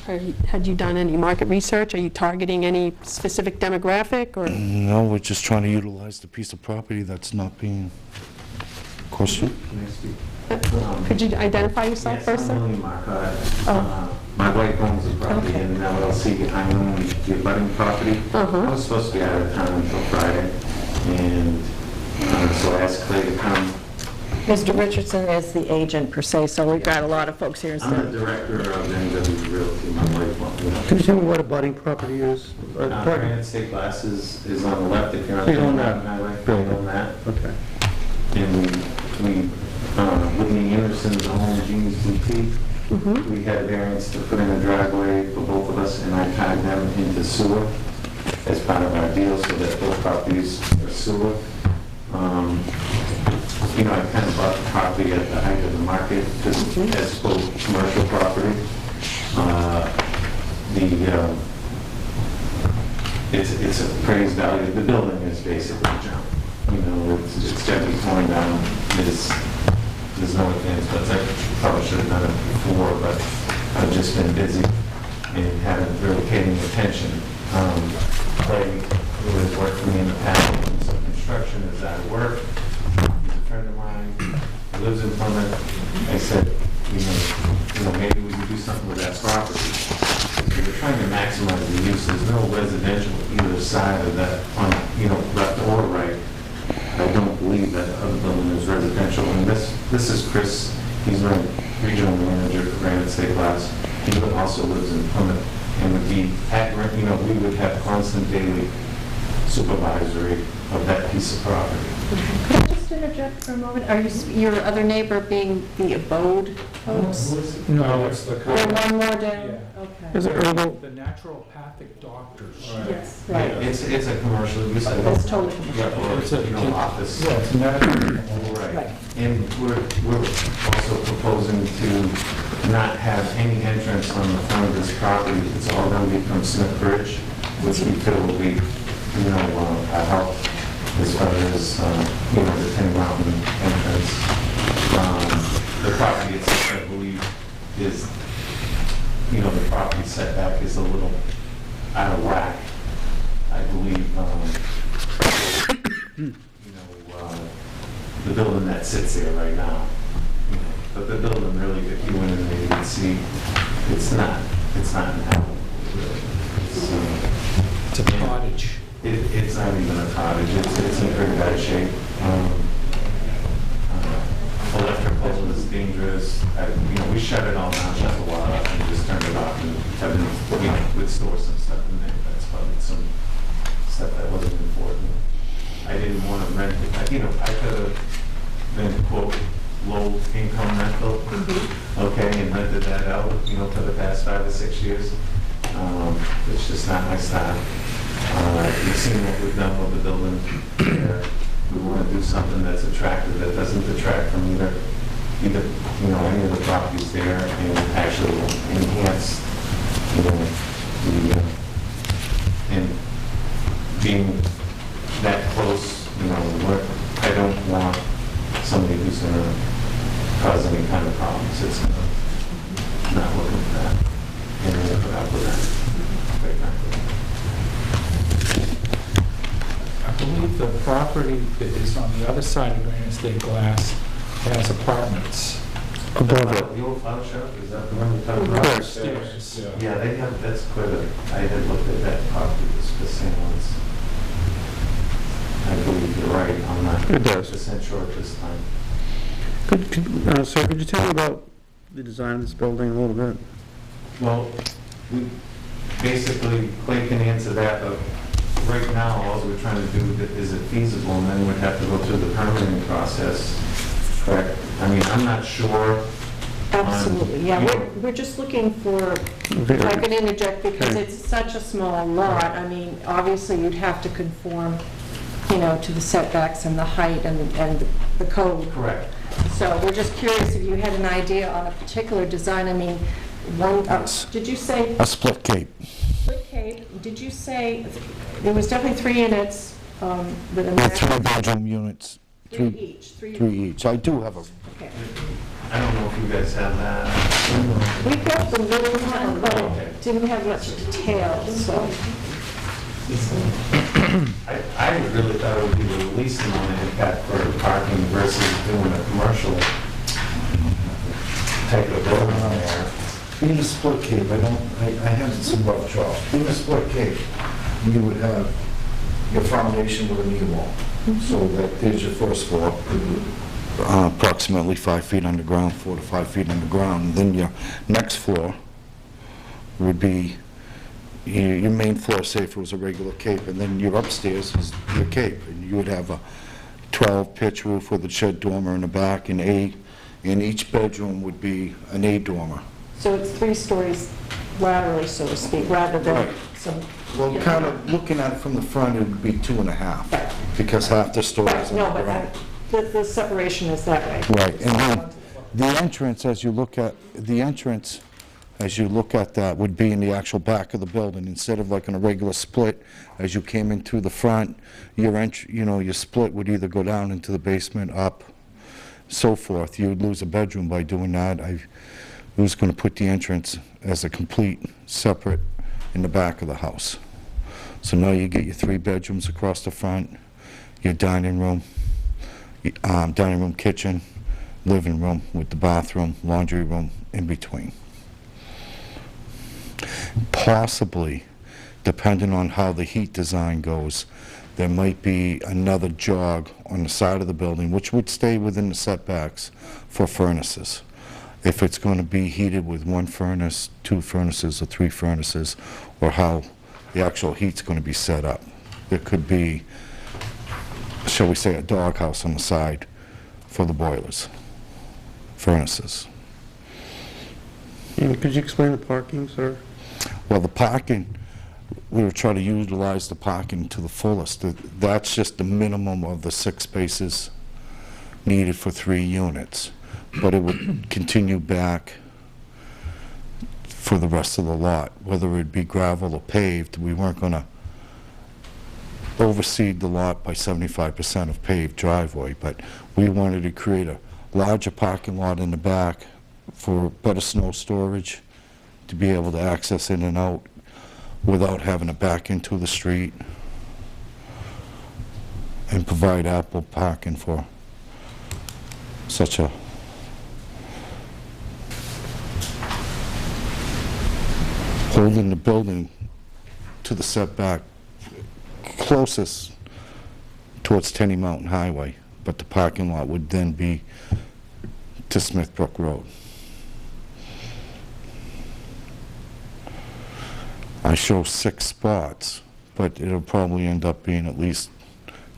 had you done any market research? Are you targeting any specific demographic, or? No, we're just trying to utilize the piece of property that's not being questioned. Could you identify yourself first, sir? I'm William Marcotte. My wife owns the property in an LLC. I own the abutting property. I was supposed to be out of town until Friday, and so I asked Clay to come. Mr. Richardson is the agent per se, so we've got a lot of folks here. I'm the director of NW Realty. My wife won't. Can you tell me what a budding property is? Granite State Glass is on the left if you're on the highway. I own that. Okay. And we Whitney Anderson's home, Jean's Boutique. We had a variance to put in a driveway for both of us, and I tied them into sewer as part of our deal, so that both properties are sewer. You know, I kind of bought the property at the height of the market, just as both commercial property. It's appraised value. The building is basically junk. You know, it's got to be torn down. There's no advance, but I probably should have done it before, but I've just been busy and haven't really paid any attention. Clay, who has worked for me in the past, in some construction, is out of work. He's a friend of mine, he lives in Plymouth. I said, you know, maybe we could do something with that property. We're trying to maximize the use. There's no residential either side of that, on, you know, left or right. I don't believe that other building is residential. And this is Chris. He's my regional manager for Granite State Glass. He also lives in Plymouth and would be at, you know, we would have constant daily supervisory of that piece of property. Could I just interject for a moment? Are your other neighbor being the Abode folks? No, it's the. Or one more down? Yeah. Okay. Is it herbal? The naturopathic doctors. Yes, Yeah, right. it's a commercial use. It's totally commercial. Yeah, or It's a- you know, office. Yeah, it's natural. Right. And we're also proposing to not have any entrance on the front of this property. It's all going to be from Smith Bridge, which we feel will be, you know, a help as far as, you know, the Tenny Mountain entrance. The property itself, I believe, is, you know, the property setback is a little out of whack. I believe, you know, the building that sits there right now, you know, but the building really, if you went in there, you would see, it's not inhabitable, really. It's a cottage. It's not even a cottage, it's in pretty bad shape. Electrical is dangerous. We shut it all down, shut the water off, and just turned it off, and would store some stuff in there. That's probably some stuff that wasn't important. I didn't want to rent it. I could have been, quote, low income rental, okay, and rented that out, for the past 5 or 6 years. It's just not my style. You've seen what we've done with the building there. We want to do something that's attractive, that doesn't detract from either any of the properties there, and actually enhance, and being that close, I don't want somebody who's going to cause any kind of problems. It's not looking for that, and we're going to put up with that, quite frankly. I believe the property that is on the other side of Granite State Glass has apartments. Above it. The old flower shop, is that the one you're talking about? Upstairs. Yeah, they have, that's quite I had looked at that property, it's the same ones. I believe you're right, I'm not It does. 100% sure at this time. Sir, could you tell me about the design of this building a little bit? Well, we basically, Clay can answer that, but right now, all we're trying to do is it feasible, and then we'd have to go through the permitting process, correct? I mean, I'm not sure. Absolutely, yeah, we're just looking for, if I could interject, because it's such a small lot, I mean, obviously you'd have to conform, to the setbacks and the height and the code. Correct. So we're just curious if you had an idea on a particular design. I mean, did you say? A split cape. Split cape, did you say, there was definitely 3 units with a With 3 maximum? bedroom units. 3 each. 3 each. I do have a, Okay. I don't know if you guys have that. We got the little one, but it didn't have much detail, so. I really thought it would be the least amount of impact for parking versus doing a commercial type of building there. being a split cape, I have some rough draws. Being a split cape, you would have your foundation with a knee wall. So that is your first floor, approximately 5 feet underground, 4 to 5 feet underground. Then your next floor would be your main floor, say if it was a regular cape, and then your upstairs is your cape. And you would have a 12 pitch roof with a shed dormer in the back, and each bedroom would be an A dormer. So it's 3 stories laterally, so to speak, rather than Right. some... Well, kind of looking at it from the front, it would be 2.5, because half the story is No, underground. but the separation is that way. Right, and then the entrance, as you look at that, would be in the actual back of the building, instead of like in a regular split. As you came in through the front, your split would either go down into the basement, up, so forth. You would lose a bedroom by doing that. I was going to put the entrance as a complete separate in the back of the house. So now you get your 3 bedrooms across the front, your dining room, kitchen, living room with the bathroom, laundry room in between. Possibly, depending on how the heat design goes, there might be another jog on the side of the building, which would stay within the setbacks for furnaces. If it's going to be heated with 1 furnace, 2 furnaces, or 3 furnaces, or how the actual heat's going to be set up. There could be, shall we say, a doghouse on the side for the boilers, furnaces. Could you explain the parking, sir? Well, the parking, we were trying to utilize the parking to the fullest. That's just the minimum of the 6 spaces needed for 3 units. But it would continue back for the rest of the lot, whether it be gravel or paved. We weren't going to overseed the lot by 75% of paved driveway, but we wanted to create a larger parking lot in the back for better snow storage, to be able to access in and out without having to back into the street, and provide ample parking for such a holding the building to the setback closest towards Tenny Mountain Highway, but the parking lot would then be to Smithbrook Road. I show 6 spots, but it'll probably end up being at least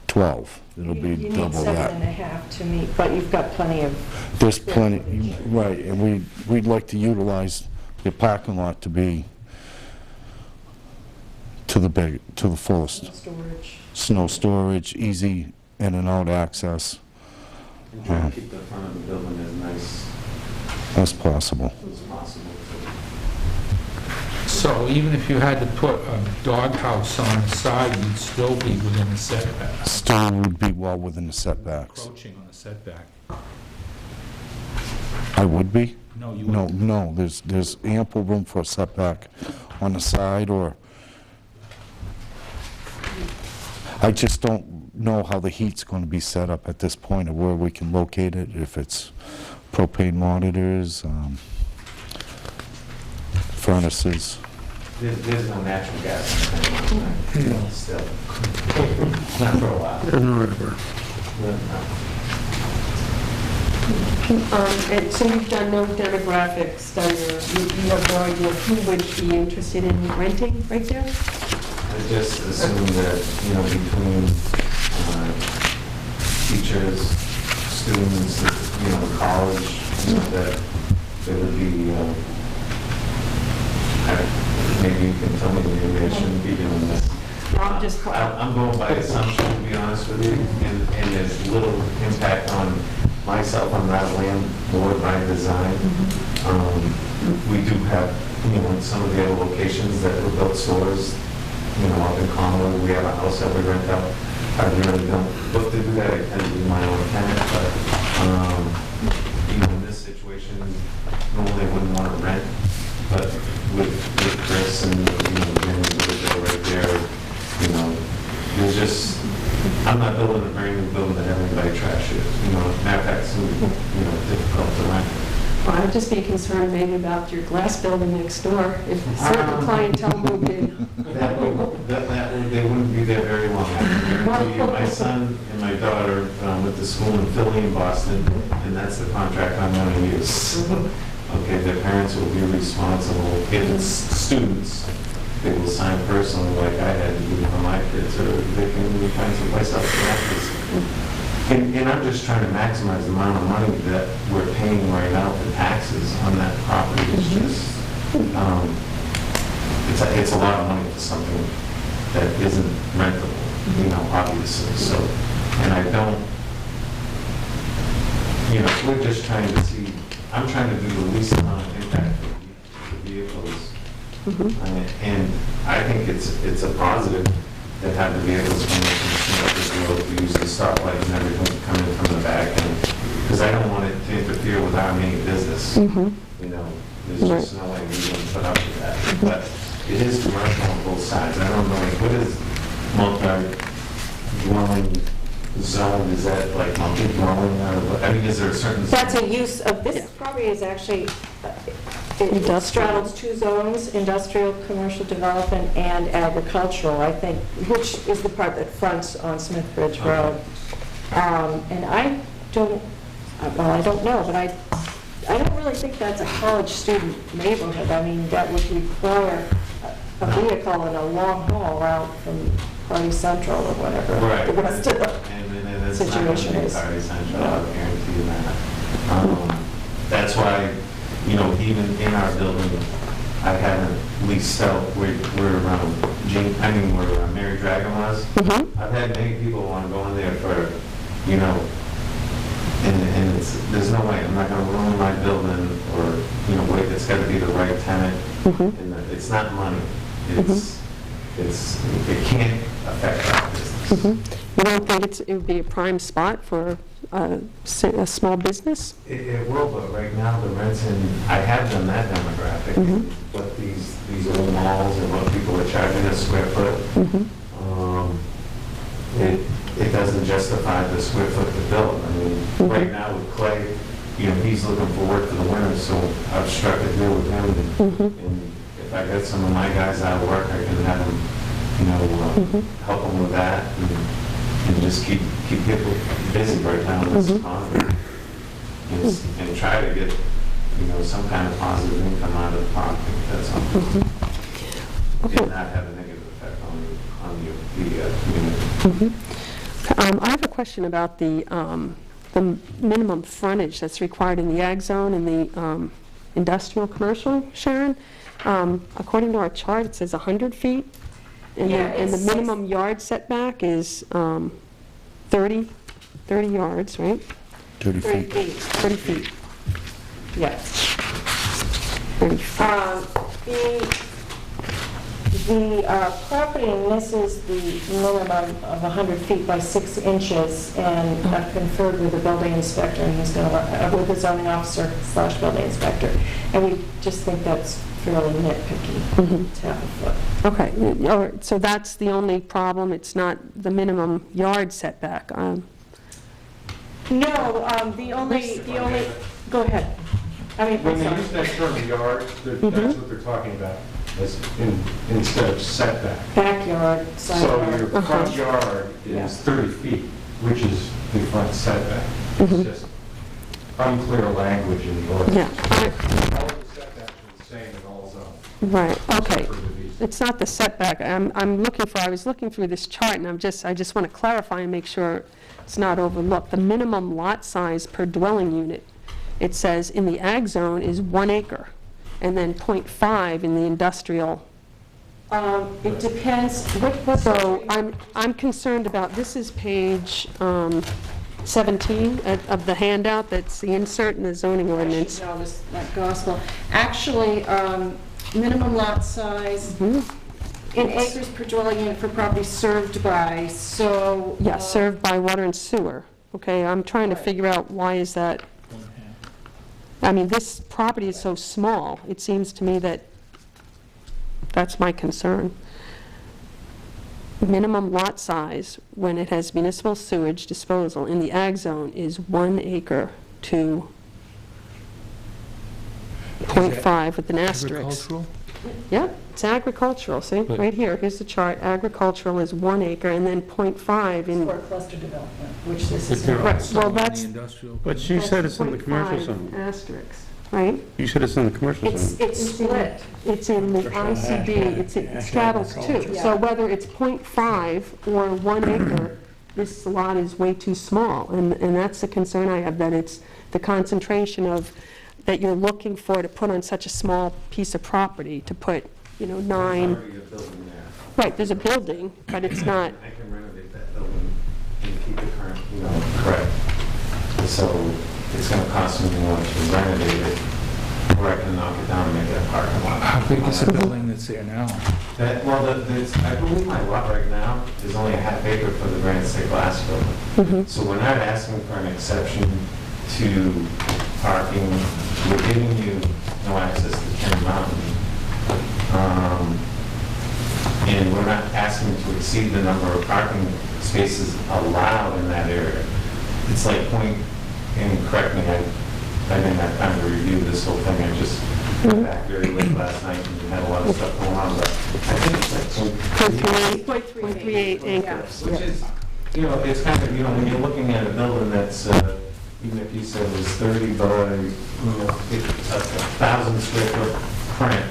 12. It'll be You need double 7.5 that. to meet, but you've got plenty of... There's plenty, right, and we'd like to utilize the parking lot to be to the fullest. storage. Snow storage, easy in and out access And try to keep the front of the building as nice as possible. as possible. So even if you had to put a doghouse on the side, you'd still be within the setback, Still would be well within the setbacks. encroaching on the setback. I would be? No, you No, wouldn't. no, there's ample room for a setback on the side, or I just don't know how the heat's going to be set up at this point, or where we can locate it, if it's propane monitors, furnaces. There's no natural gas in the still. Not for a while. There's no river. And so you've done no demographics, you have no idea who would be interested in renting right there? I just assume that, between teachers, students, college, that there would be, maybe you can tell me, maybe I shouldn't be doing this. I'm going by assumption, to be honest with you, and there's little impact on myself. I'm not a landlord by design. We do have, in some of the other locations that were built stores, up in Conway, we have a house that we rent out. I really don't look to do that. I tend to be my own tenant, but, in this situation, normally I wouldn't want to rent, but with Chris and, Jimmy right there, there's just, I'm not building a brand new building that everybody trashes. Matter of fact, it's going to be, difficult to rent. Well, I'd just be concerned maybe about your glass building next door, if certain clientele moved in. They wouldn't be there very long. I can guarantee you. My son and my daughter went to school in Philly and Boston, and that's the contract I'm going to use. Okay, their parents will be responsible. If it's students, they will sign personally like I had to do for my kids, or they can find someplace else to practice. And I'm just trying to maximize the amount of money that we're paying right now for taxes on that property. It's just, it's a lot of money for something that isn't rentable, obviously. So, and I don't, we're just trying to see, I'm trying to do the least amount of impact for the vehicles. And I think it's a positive that have the vehicles coming from the road, we use the stoplight and everything coming from the back, because I don't want it to interfere with our main business. There's just no way we can put up with that. But it is commercial on both sides. I don't know, what is multi-dwelling zone? Is that like multi-dwelling? I mean, is there a certain? That's a use of, this property is actually, it straddles 2 zones, industrial, commercial development, and agricultural, I think, which is the part that fronts on Smithbridge Road. And I don't know, but I don't really think that's a college student neighborhood. I mean, that would require a vehicle and a long haul out from Party Central or whatever. Right. The rest of the And it's situation not going to be is. Party Central, I'll guarantee you that. That's why, even in our building, I haven't leased out where Mary Dragon was. I've had many people want to go in there for, and there's no way, I'm not going to ruin my building, or, wait, it's got to be the right tenant. And it's not money. It can't affect our business. You don't think it would be a prime spot for a small business? It will, but right now the rents I have done that demographic, but these old malls and what people are charging a square foot, it doesn't justify the square foot to build. I mean, right now with Clay, he's looking for work for the winter, so I've struck a deal with him, and if I got some of my guys out of work, I can have them, you know, help them with that and just keep people busy right now in this economy. And try to get, you know, some kind of positive income out of the park. That's something. And not have a negative effect on the community. I have a question about the minimum frontage that's required in the ag zone and the industrial commercial, Sharon. According to our chart, it says 100 feet, and, and the minimum yard setback is 30 yards, right? 30 feet. 30 feet. Yes. 30 feet. The property misses the minimum of 100 feet by 6 inches, and I've conferred with the building inspector, and he's going to, with the zoning officer / building inspector, and we just think that's fairly nitpicky to have a foot. Okay, all right, so that's the only problem, it's not the minimum yard setback. No, the only, go ahead. I mean, When they use that term yard, that's what they're talking about, as instead of setback. Backyard, side So yard. your front yard is 30 feet, which is the front setback. It's just unclear language in the ordinance. Yeah. All the setbacks are the same in all zones. Right, okay. It's not the setback, I was looking through this chart, and I just want to clarify and make sure it's not overlooked. The minimum lot size per dwelling unit, it says in the ag zone is 1 acre, and then 0.5 in the industrial. It depends, So I'm concerned about, this is page 17 of the handout, that's the insert in the zoning ordinance. know this, like gospel. Actually, minimum lot size in acres per dwelling unit for property served by, so. Yeah, served by water and sewer. Okay, I'm trying to figure out why is that. I mean, this property is so small, it seems to me that that's my concern. Minimum lot size, when it has municipal sewage disposal in the ag zone, is 1 acre to 0.5 with an asterisk. Agricultural? Yeah, it's agricultural, see, right here, here's the chart, agricultural is 1 acre, and then 0.5 in. For cluster development, which this But is. they're Right, also well, in the that's- industrial. But you said it's in the commercial 0.5 zone. Asterisk, right? You said it's in the commercial zone. It's split. It's in the ICD, it straddles two. So whether it's 0.5 or 1 acre, this lot is way too small. And that's the concern I have, that it's the concentration of, that you're looking for to put on such a small piece of property, to put, you know, 9. Already a building there. Right, there's a building, but it's not, I can renovate that building and keep it current, you know, correct. So it's gonna cost me more to renovate it, or I can knock it down and make it a parking lot. How big is the building that's there now? Well, I believe my lot right now is only a half acre for the Granite State Glass Building. So we're not asking for an exception to parking. We're giving you no access to Ken Mountain. And we're not asking to exceed the number of parking spaces allowed in that area. It's like and correct me, I didn't have time to review this whole thing. I just got back very late last night and had a lot of stuff going on, but I think it's like 0.38 acres. which is, you know, it's kind of, you know, when you're looking at a building that's, even if you said it was 30 by, you know, 1,000 square foot print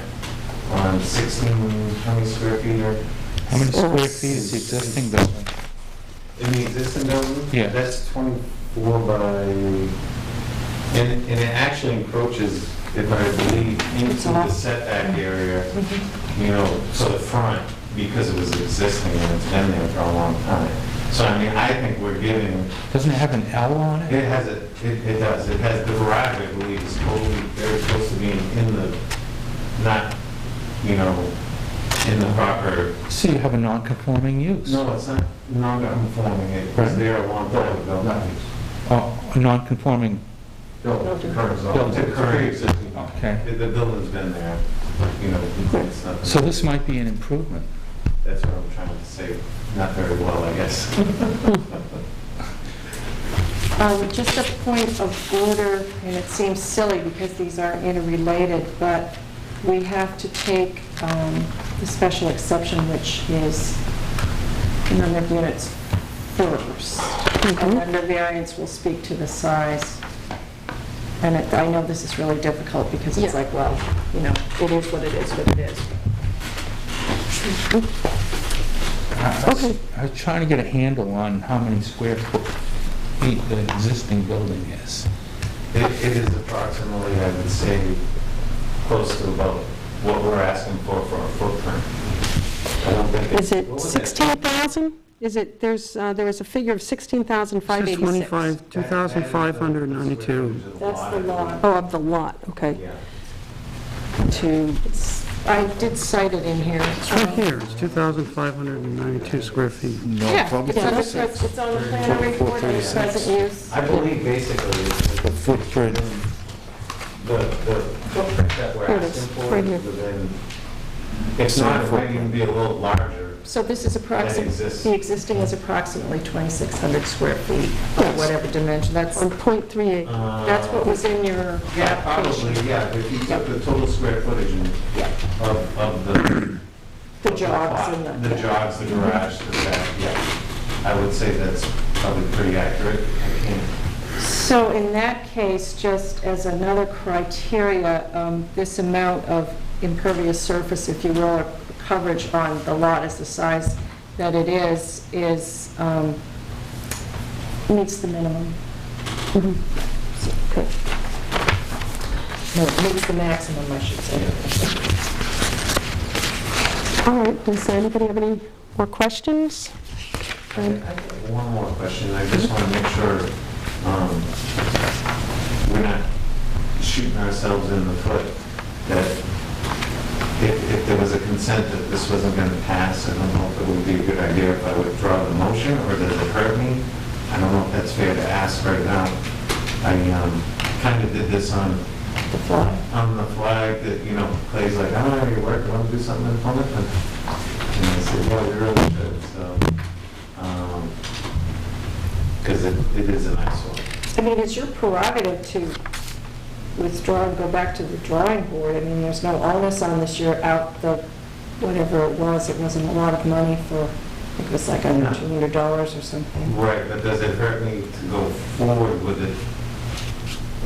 on 20 square feet or. How many square feet is the existing building? In the existing building? Yeah. That's 24 by, and it actually encroaches, if I believe, into the setback area, you know, to the front, because it was existing and it's been there for a long time. So, I mean, I think we're giving. Doesn't it have an L on it? It has it does. It has, the garage, I believe, is totally, very close to being in the, not, you know, in the proper. So you have a non-conforming use? No, it's not non-conforming. It was there a long time ago. Oh, a non-conforming, Built to current zone. To current existing. okay. The building's been there, you know, it's nothing. So this might be an improvement. That's what I'm trying to say. Not very well, I guess. Just a point of order, and it seems silly because these are interrelated, but we have to take the special exception, which is the number of units first. And then the variance will speak to the size. And I know this is really difficult because it's like, well, you know, it is what it is, what it is. I was trying to get a handle on how many square feet the existing building is. It is approximately, I would say, close to about what we're asking for our footprint. I don't think Is it 16,000? Is it, there was a figure of 16,586. 25, 2,592. That's the lot. Oh, of the lot, okay. Yeah. I did cite it in here. It's right here, it's 2,592 square feet. Yeah, it's on the planner report, and it present use. I believe basically the footprint, the footprint that we're Here it is, asking for right is here. within, it's not, it might even be a little larger. So this is approximately, exists. the existing is approximately 2,600 square feet, or whatever dimension, that's on .38. That's what was in your Yeah, application. probably, yeah, if you took the total square footage of The jogs and the jogs, the garage, the back, yeah, I would say that's probably pretty accurate. I can't. So in that case, just as another criteria, this amount of impervious surface, if you will, or coverage on the lot is the size that it is meets the minimum. Okay. No, it meets the maximum, I should say. All right, does anybody have any more questions? I have one more question. I just want to make sure we're not shooting ourselves in the foot, that if there was a consent that this wasn't going to pass, I don't know if it would be a good idea if I withdraw the motion, or does it hurt me? I don't know if that's fair to ask right now. I kind of did this on The fly. on the flag that, you know, Clay's like, oh, you work, you want to do something in Plymouth? And I said, well, you really should, so, because it is a nice one. I mean, it's your prerogative to withdraw and go back to the drawing board. I mean, there's no onus on this. You're out the, whatever it wasn't a lot of money for, I think it was like under $200 or something. Right, but does it hurt me to go forward with it?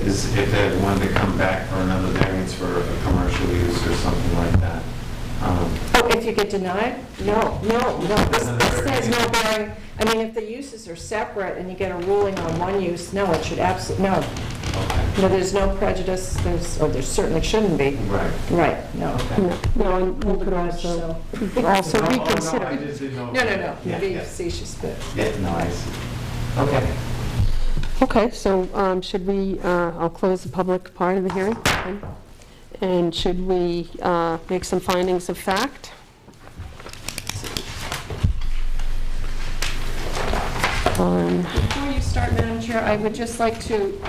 Is if they wanted to come back for another variance for a commercial use or something like that? Oh, if you get denied? No. This says no bearing. I mean, if the uses are separate and you get a ruling on one use, no, it should absolutely, no. Okay. No, there's no prejudice, there certainly shouldn't be. Right. Right, no. Okay. No, and you could also reconsider. I just didn't know. No, Yeah, be yeah. facetious, but. Yeah, no, I see. Okay. Okay, so should we, I'll close the public part of the hearing. And should we make some findings of fact? Before you start, Madam Chair, I would just like to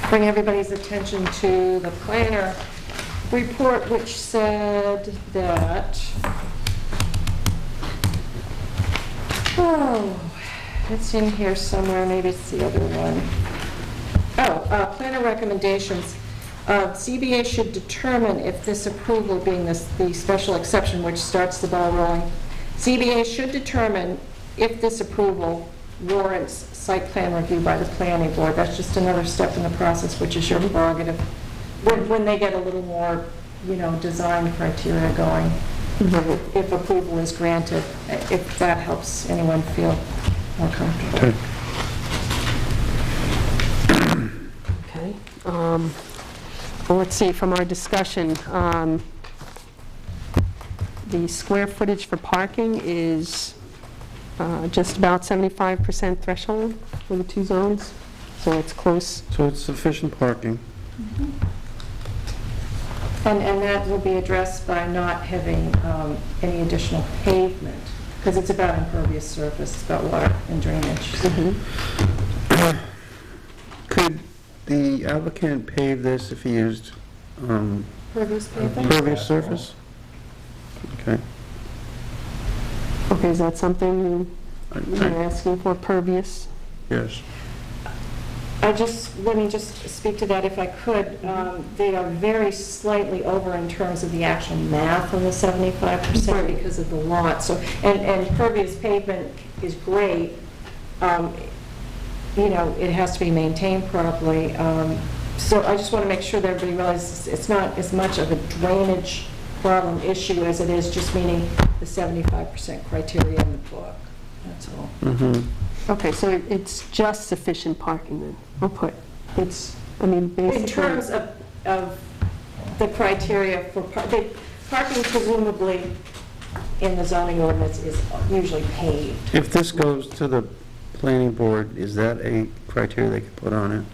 bring everybody's attention to the planner report, which said that, it's in here somewhere, maybe it's the other one. Planner recommendations. CBA should determine if this approval, being the special exception which starts the ball rolling, CBA should determine if this approval warrants site plan review by the planning board. That's just another step in the process, which is your prerogative. When they get a little more, design criteria going, if approval is granted, if that helps anyone feel more comfortable. Okay. Well, let's see, from our discussion, the square footage for parking is just about 75% threshold for the two zones, so it's close. So it's sufficient parking. And that will be addressed by not having any additional pavement, because it's about impervious surface, it's about water and drainage. Could the applicant pave this if he used Impervious pavement? pervious surface? Okay. Okay, is that something you're asking for, pervious? Yes. Let me just speak to that if I could. They are very slightly over in terms of the actual math on the 75% because of the lot. So, and pervious pavement is great. You know, it has to be maintained properly. So I just want to make sure that everybody realizes it's not as much of a drainage problem issue as it is just meeting the 75% criteria in the book. That's all. Okay, so it's just sufficient parking then? We'll put, it's, I mean, basically... In terms of the criteria for parking presumably in the zoning ordinance is usually paved. If this goes to the planning board, is that a criteria they could put on it?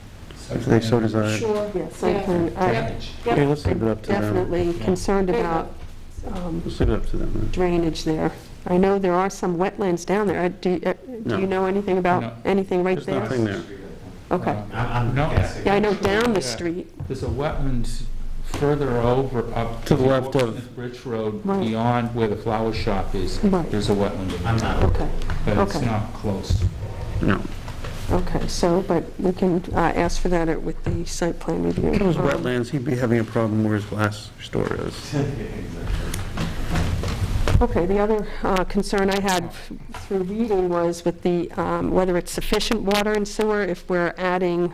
If they so desire? Sure. Yes, I can. Okay, let's leave it up to them. Definitely concerned about Let's leave it up to them. drainage there. I know there are some wetlands down there. Do you know anything about anything right There's there? nothing there. Okay. I'm No. guessing. Yeah, I know down the street. There's a wetlands further over, up To the left of- Smith Bridge Road, Right. beyond where the flower shop is. Right. There's a wetland, I'm not. Okay, but it's okay. not close. No. Okay, so, but we can ask for that with the site plan review. If it was wetlands, he'd be having a problem where his last store is. Okay, the other concern I had through reading was with the, whether it's sufficient water and sewer, if we're adding,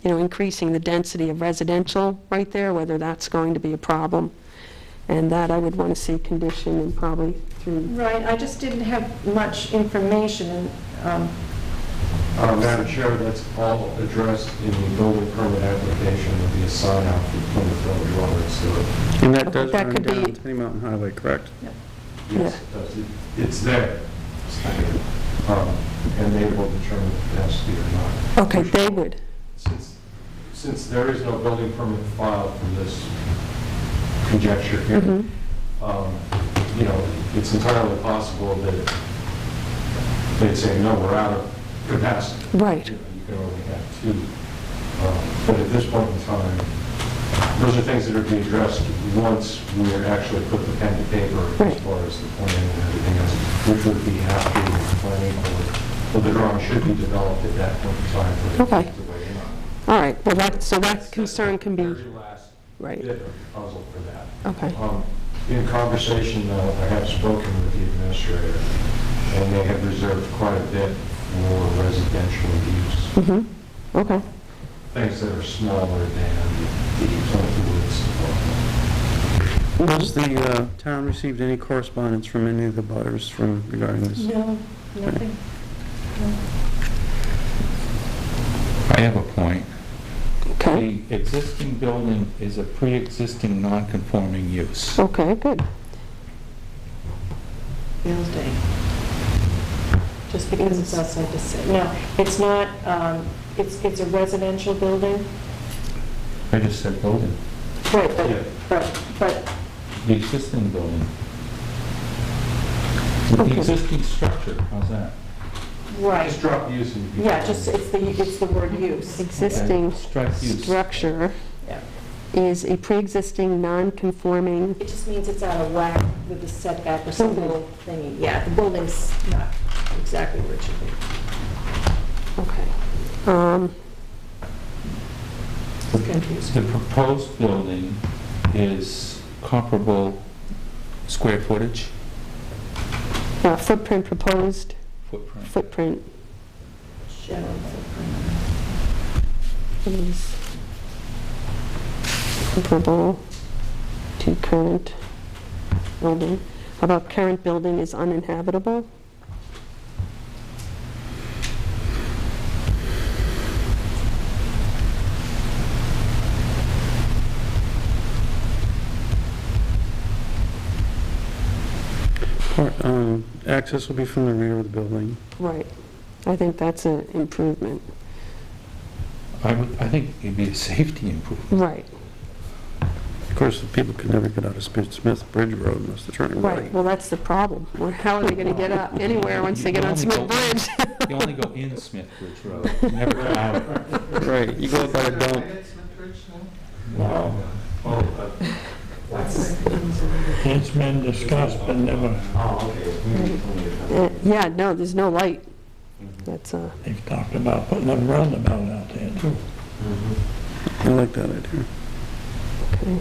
increasing the density of residential right there, whether that's going to be a problem. And that I would want to see condition and probably through... Right, I just didn't have much information. Madam Chair, that's all addressed in the building permit application with the sign out for Plymouth Road water and sewer. And that Okay, does that run could down be- Tenny Mountain Highway, correct? Yes, it does. It's there. And they will determine if it has to be or not. Okay, they would. Since there is no building permit filed for this conjecture here, it's entirely possible that they'd say, no, we're out of capacity. Right. You can only have two. But at this point in time, those are things that are being addressed once we actually put the pen to paper Right. as far as the planning and everything else, which would be after the planning board. Well, the drawing should be developed at that point in time for Okay. the way in on. All right, well, that concern can be... Very last Right. bit of puzzle for that. Okay. In conversation, though, I have spoken with the administrator, and they have reserved quite a bit for residential use. Okay. Things that are smaller than the Plymouth Woods. Has the town received any correspondence from any of the butters regarding this? No, nothing. I have a point. Okay. The existing building is a pre-existing non-conforming use. Okay, good. Building. Just because it's outside the city. No, it's not, it's a residential building. I just said building. Right, Yeah. but, The existing building. With the Okay. existing structure, how's that? right. Just drop use and... Yeah, just, it's the word use. Existing Strike use. structure Yeah. is a pre-existing non-conforming... It just means it's out of whack with the setback or some little thingy. Yeah, the building's not exactly where it should be. Okay. It's confusing. The proposed building is comparable square footage, Footprint proposed, footprint. footprint General footprint. is comparable to current building. How about current building is uninhabitable? Access will be from the rear of the building. Right. I think that's an improvement. I think it'd be a safety improvement. Right. Of course, the people could never get out of Smith Bridge Road unless they're turning Right, right. well, that's the problem. How are they going to get up anywhere once they get on Smith Bridge? You only go in Smith Bridge Road, you never go out. Right, you go up by the dump. No. It's been discussed, but never, Yeah, no, there's no light That's, They've talked about putting a roundabout out there too. I like that idea. okay.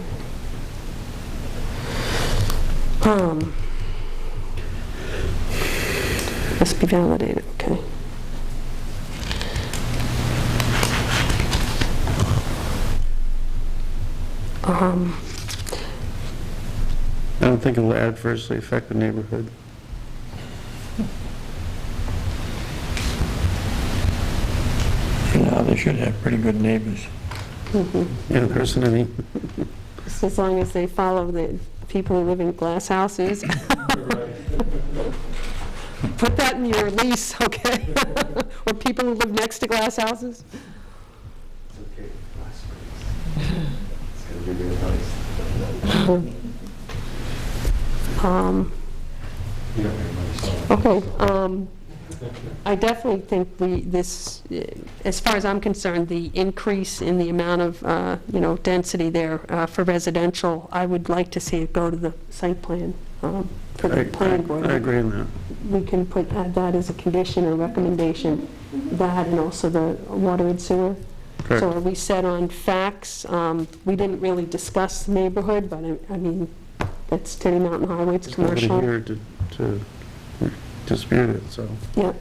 Must be validated, okay. I don't think it will adversely affect the neighborhood. They should have pretty good neighbors. Yeah, personally. Just as long as they follow the people who live in glass houses. Put that in your lease, okay? Or people who live next to glass houses. It's okay, last week. It's gonna be real nice. You don't make money selling. Okay, I definitely think this, as far as I'm concerned, the increase in the amount of, density there for residential, I would like to see it go to the site plan for the planning board. I agree on that. We can add that as a condition or recommendation, that and also the water and sewer. Correct. So are we set on facts? We didn't really discuss the neighborhood, but I mean, that's Tenny Mountain Highway, it's Nobody commercial. here to dispute it, so. Yeah,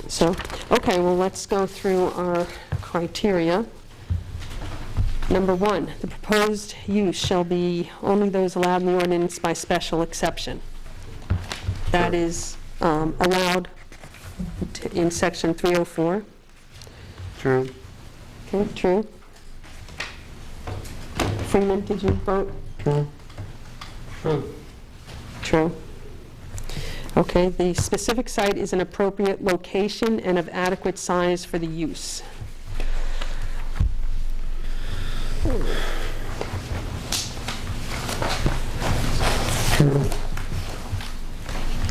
so, okay, well, let's go through our criteria. Number 1, the proposed use shall be only those allowed in the ordinance by special exception. That is allowed in section 304. True. Okay, true. Freeman, did you vote? True. True. True. Okay, the specific site is an appropriate location and of adequate size for the use. True.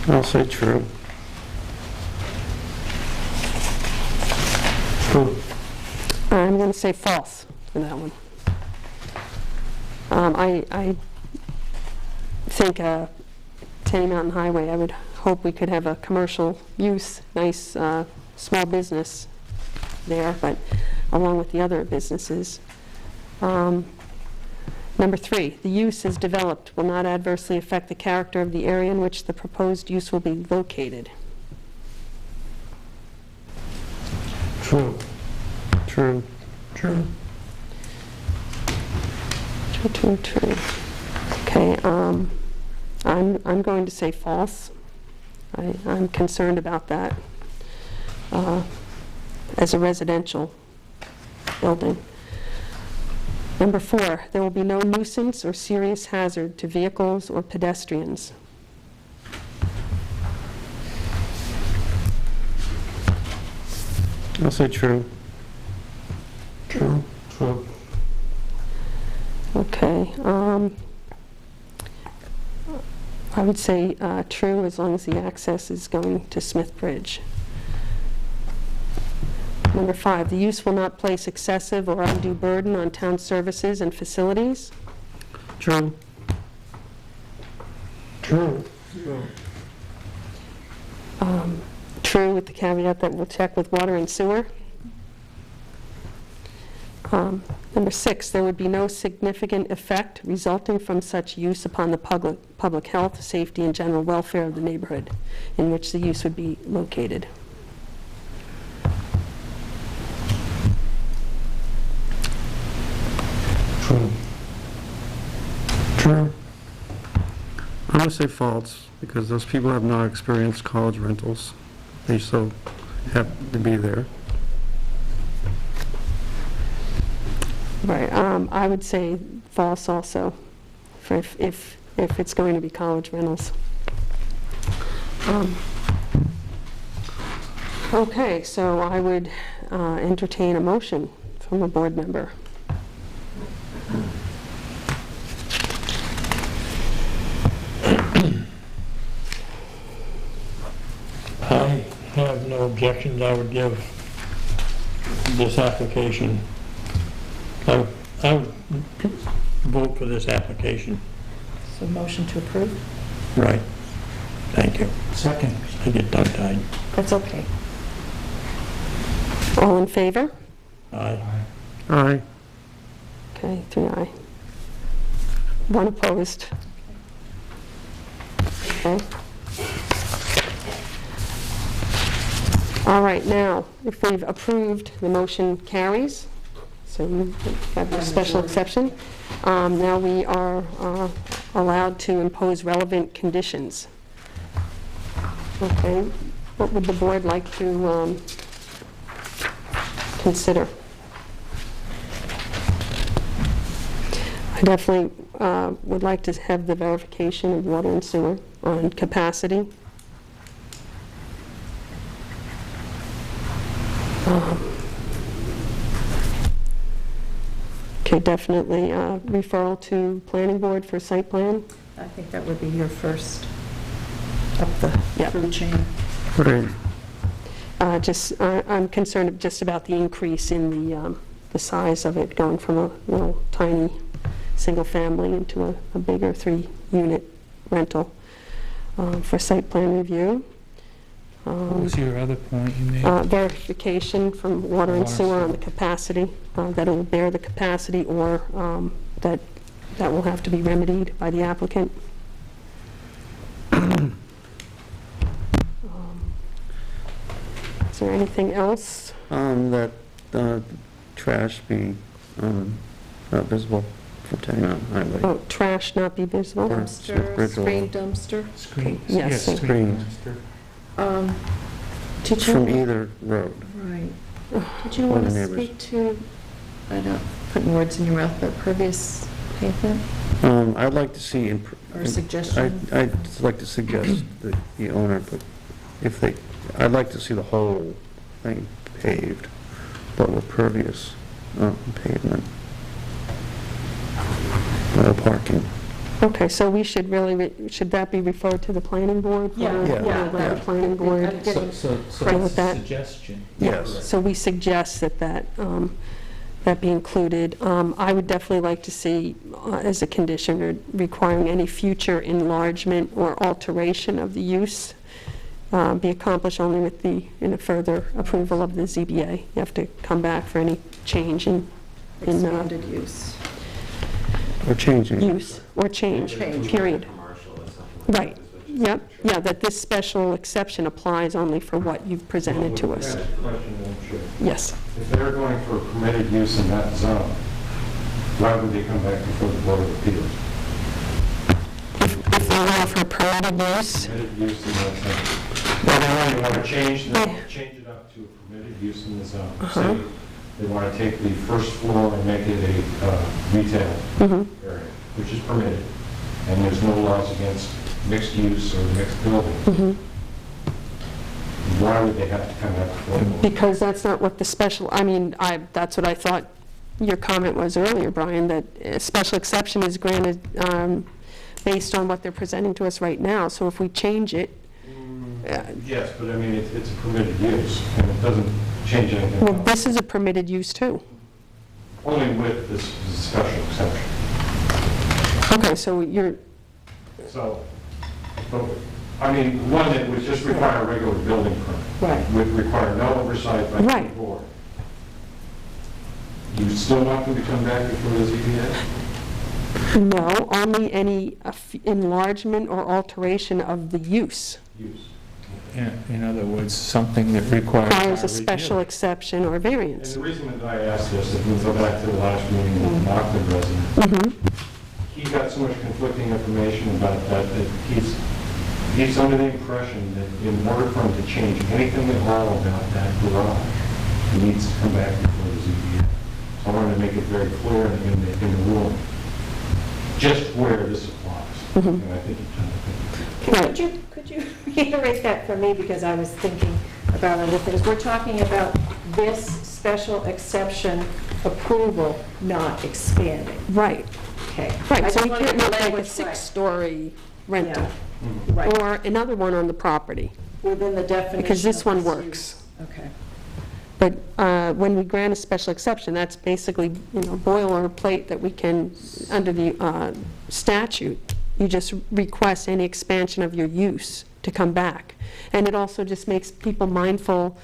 I'll say true. True. I'm going to say false for that one. I think Tenny Mountain Highway, I would hope we could have a commercial use, nice small business there, but along with the other businesses. Number 3, the use as developed will not adversely affect the character of the area in which the proposed use will be located. True. True. True. True. Okay, I'm going to say false. I'm concerned about that as a residential building. Number 4, there will be no nuisance or serious hazard to vehicles or pedestrians. I'll say true. True. True. Okay, I would say true as long as the access is going to Smith Bridge. Number 5, the use will not place excessive or undue burden on town services and facilities. True. True. True with the caveat that we'll check with water and sewer. Number 6, there would be no significant effect resulting from such use upon the public health, safety, and general welfare of the neighborhood in which the use would be located. True. True. I'm going to say false, because those people have not experienced college rentals. They still have to be there. Right, I would say false also, for if it's going to be college rentals. Okay, so I would entertain a motion from a board member. I have no objections. I would give this application, I would vote for this application. So motion to approve? Right. Thank you. Second. I get tongue-tied. That's okay. All in favor? Aye. Aye. Okay, 3 aye. 1 opposed. Okay. All right, now, if we've approved, the motion carries. So you have a special exception. Now we are allowed to impose relevant conditions. Okay, what would the board like to consider? I definitely would like to have the verification of water and sewer on capacity. Okay, definitely referral to planning board for site plan. I think that would be your first up the food chain. Right. I'm concerned just about the increase in the size of it, going from a little tiny single family into a bigger 3-unit rental for site plan review. What was your other point you made? Verification from water and sewer on the capacity, that it will bear the capacity, or that will have to be remedied by the applicant. Is there anything else? That trash be not visible from Tenny Mountain Highway. Oh, trash not be visible? Dumpster, Screen dumpster. Screen. Yes. Yes, Screen. Did you? From either road. Right. Did you Or want the to neighbors. speak to, I don't, putting words in your mouth, but pervious pavement I'd like to see, or suggestion? I'd like to suggest that the owner, but if they, I'd like to see the whole thing paved, but with pervious pavement. No parking. Okay, so we should really, should that be referred to the planning board? Yeah, Let yeah. the planning board So deal that's with a that? suggestion. Yes. So we suggest that be included. I would definitely like to see, as a condition, requiring any future enlargement or alteration of the use be accomplished only with in a further approval of the ZBA. You have to come back for any change in Expanded use. Or changing. use or change, period. Right, yep, yeah, that this special exception applies only for what you've presented to us. Question, Madam Chair. Yes. If they're going for permitted use in that zone, why would they come back before the Board of Appeals? If they allow for permitted use, Permitted use in that zone. Well, they want to change it up to a permitted use in the zone. Say they want to take the first floor and make it a retail area, which is permitted, and there's no laws against mixed use or mixed building. Why would they have to come back before the board? because that's not what the special, that's what I thought your comment was earlier, Brian, that a special exception is granted based on what they're presenting to us right now. So if we change it, Yes, but I mean, it's a permitted use, and it doesn't change anything well, else. this is a permitted use too. Only with this special exception. Okay, so you're, So, but, I mean, one that would just require a regular building permit. Right. Would require no oversight by the Right. board. You still want them to come back before the ZBA? no, only any enlargement or alteration of the use Use. In other words, something that requires requires our a special review. exception or And variance. the reason that I asked this, if we go back to the last meeting with the Rockland resident, he got so much conflicting information about that he's under the impression that in order for him to change anything at all about that garage, he needs to come back before the ZBA. So I wanted to make it very clear in the ruling, just where this applies. And I think you've done it. Could you reiterate that for me, because I was thinking about other things. We're talking about this special exception approval not expanding. Right, Okay. right, I so just you wanted can't the make like a language right. 6-story rental, Yeah. Right, or another one on the property, within the definition. because this of one use. works. Okay. But when we grant a special exception, that's basically, boilerplate that we can, under the statute, you just request any expansion of your use to come back. And it also just makes people mindful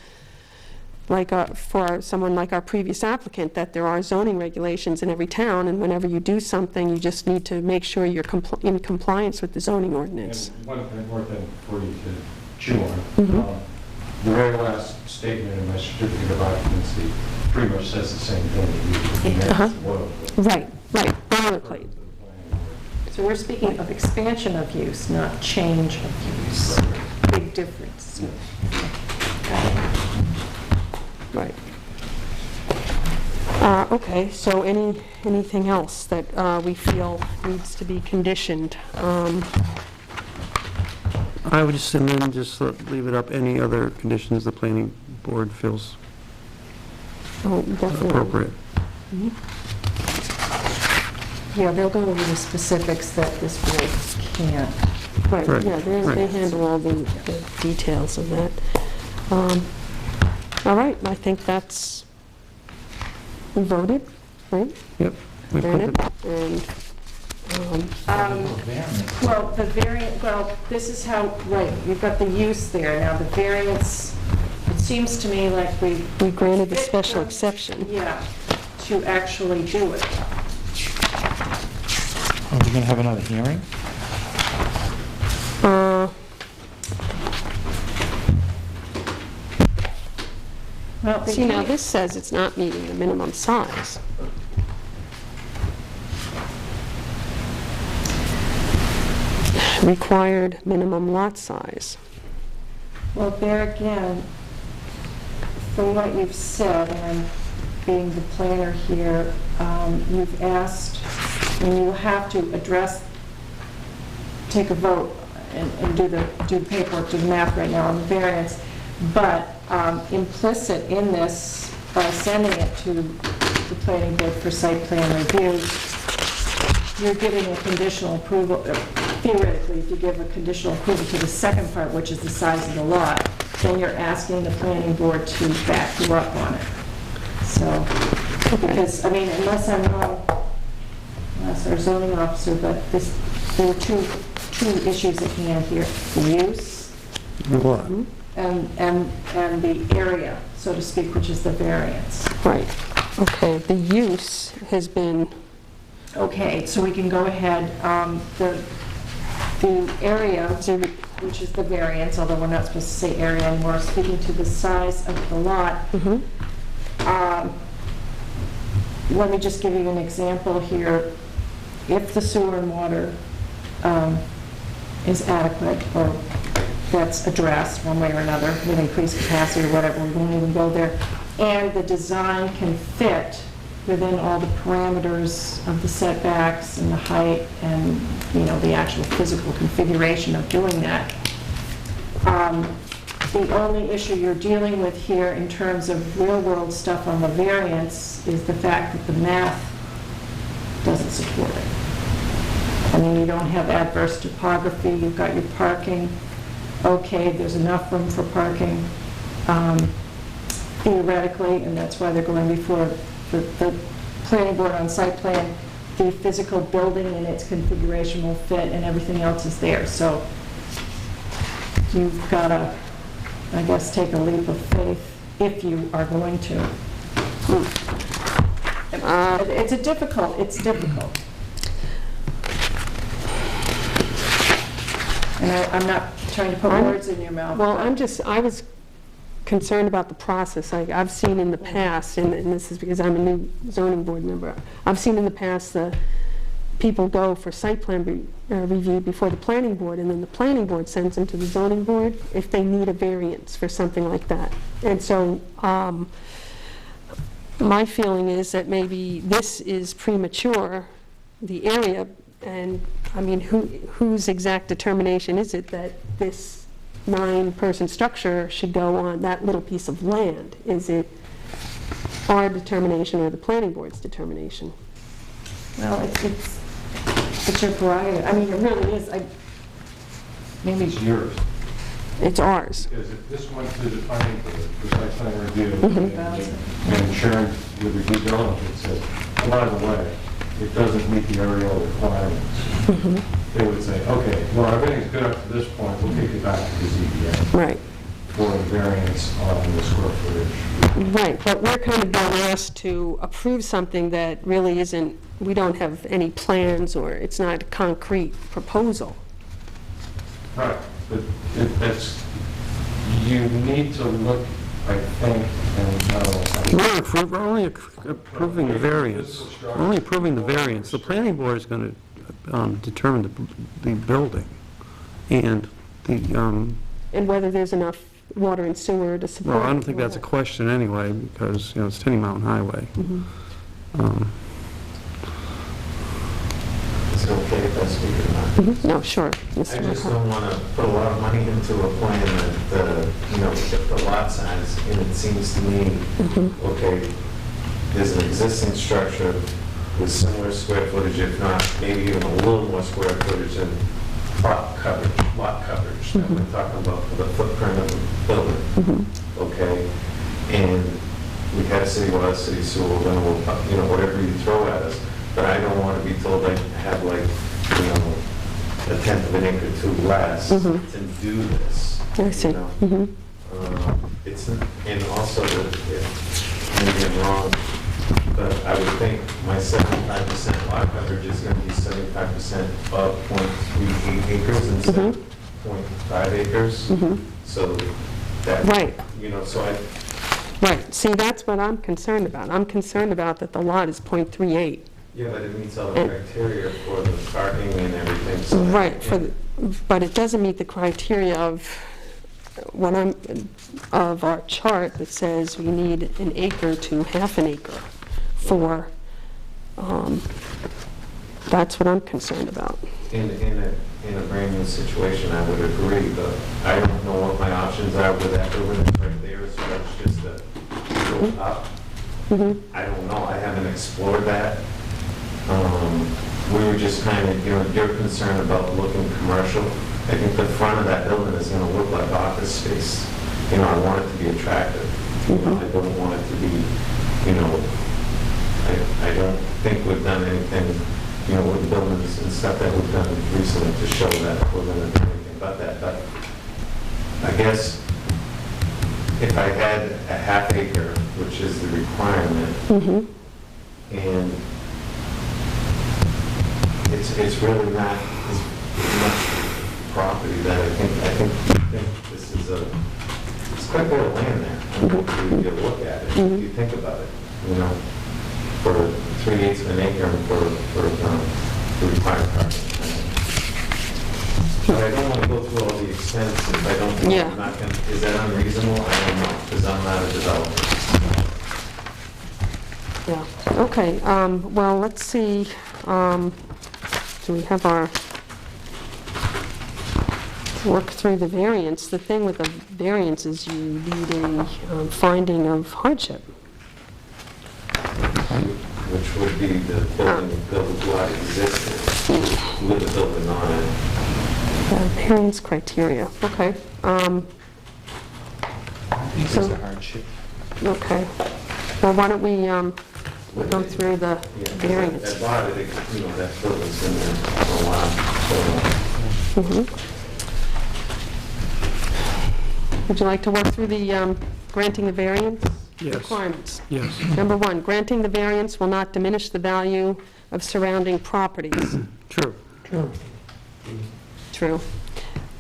like for someone like our previous applicant, that there are zoning regulations in every town, and whenever you do something, you just need to make sure you're in compliance with the zoning ordinance. And one thing, more thing for you to chew on. Mhm. The very last statement in my certificate of occupancy pretty much says the same thing that you Right, boilerplate. So we're speaking of expansion of use, not change of use. Big difference. Right. Okay, so anything else that we feel needs to be conditioned? I would just, and then just leave it up, any other conditions the planning board feels Definitely. appropriate. Mhm. Yeah, they'll go over the specifics that this board can't. Right, Right, yeah, they handle all the details of that. All right, I think that's, we voted, right? Yep. we put Granted, it- and, Well, the variant, well, this is how, right, you've got the use there. Now, the variance, it seems to me like we granted the special exception. Yeah, to actually do it. Are we going to have another hearing? Well, they See, now can't- this says it's not meeting the minimum size. Required minimum lot size. Well, there again, from what you've said, and being the planner here, you've asked, and you have to address, take a vote and do the paperwork, do the math right now on the variance, but implicit in this, by sending it to the planning board for site plan review, you're giving a conditional approval. Theoretically, if you give a conditional approval to the second part, which is the size of the lot, then you're asking the planning board to back you up on it. So, because, I mean, unless I'm wrong, unless our zoning officer, but there were two issues at hand here: the use What? and the area, so to speak, which is the variance. Right. Okay, the use has been, Okay, so we can go ahead, the area, which is the variance, although we're not supposed to say area anymore, speaking to the size of the lot. Let me just give you an example here. If the sewer and water is adequate, or that's addressed one way or another, with increased capacity or whatever, we won't even go there, and the design can fit within all the parameters of the setbacks and the height and, you know, the actual physical configuration of doing that. The only issue you're dealing with here in terms of real-world stuff on the variance is the fact that the math doesn't support it. I mean, you don't have adverse topography, you've got your parking. Okay, there's enough room for parking, theoretically, and that's why they're going before the planning board on site plan. The physical building and its configuration will fit, and everything else is there. So you've got to, I guess, take a leap of faith if you are going to. It's difficult. And I'm not trying to put words in your mouth. well, but- I was concerned about the process. I've seen in the past, and this is because I'm a new zoning board member, I've seen in the past the people go for site plan review before the planning board, and then the planning board sends them to the zoning board if they need a variance for something like that. And so my feeling is that maybe this is premature, the area, and I mean, whose exact determination is it that this 9-person structure should go on that little piece of land? Is it our determination or the planning board's determination? Well, it's your prerogative. I mean, it really is. Maybe it's yours. It's ours. Because if this went to the planning board for site plan review, and Sharon with the due diligence said, oh, by the way, it doesn't meet the aerial requirements, they would say, okay, well, everything's good up to this point, we'll kick it back to the ZBA. Right. for a variance on the square footage. Right, but we're kind of being asked to approve something that really isn't, we don't have any plans, or it's not a concrete proposal. Right, but that's, you need to look, I think, and We're only approving the variance. We're only approving the variance. The planning board is going to determine the building and the, And whether there's enough water and sewer to support. well, I don't think that's a question anyway, because, you know, it's Tenny Mountain Highway. is it okay if I speak or not? No, sure. I just don't want to put a lot of money into a plan that, you know, if the lot size, and it seems to me, okay, there's an existing structure with similar square footage, if not, maybe even a little more square footage than lot coverage that we're talking about for the footprint of the building, okay? And we have city water, city sewer, then we'll, you know, whatever you throw at us, but I don't want to be told I have like, you know, a tenth of an acre too less to do this. I see. You know? It's, and also, if maybe I'm wrong, but I would think my 75% lot coverage is going to be 75% of 0.38 acres instead of 0.5 acres. So that, Right. you know, so I, Right, see, that's what I'm concerned about. I'm concerned about that the lot is .38. yeah, but it meets all the criteria for the parking and everything. So Right, but it doesn't meet the criteria of of our chart that says we need an acre to half an acre for, that's what I'm concerned about. In a brand new situation, I would agree, but I don't know what my options are with that building that's right there, so that's just a go up. I don't know, I haven't explored that. We were just kind of, you know, you're concerned about looking commercial. I think the front of that building is going to look like office space. You know, I want it to be attractive. You know, I don't want it to be, you know, I don't think we've done anything, you know, with the buildings and stuff that we've done recently to show that we're going to do anything about that. But I guess if I had a half acre, which is the requirement, and it's really not as much property that I think this is it's quite a bit of land there. I mean, if you look at it, if you think about it, you know, for 3/8 of an acre and for the required parking. But I don't want to go through all the expense if I don't know I'm not going to, is that unreasonable? I don't know, because I'm not a developer. Yeah, okay, well, let's see, do we have our, work through the variance. The thing with the variance is you need a finding of hardship. Which would be the building lot existed with the building on it. Variance criteria, okay. There's a hardship. Okay, well, why don't we go through the variance? That lot, you know, that building's been there for a while. So, Would you like to work through the granting the variance Yes. requirements? Yes. Number one, granting the variance will not diminish the value of surrounding properties. True. True.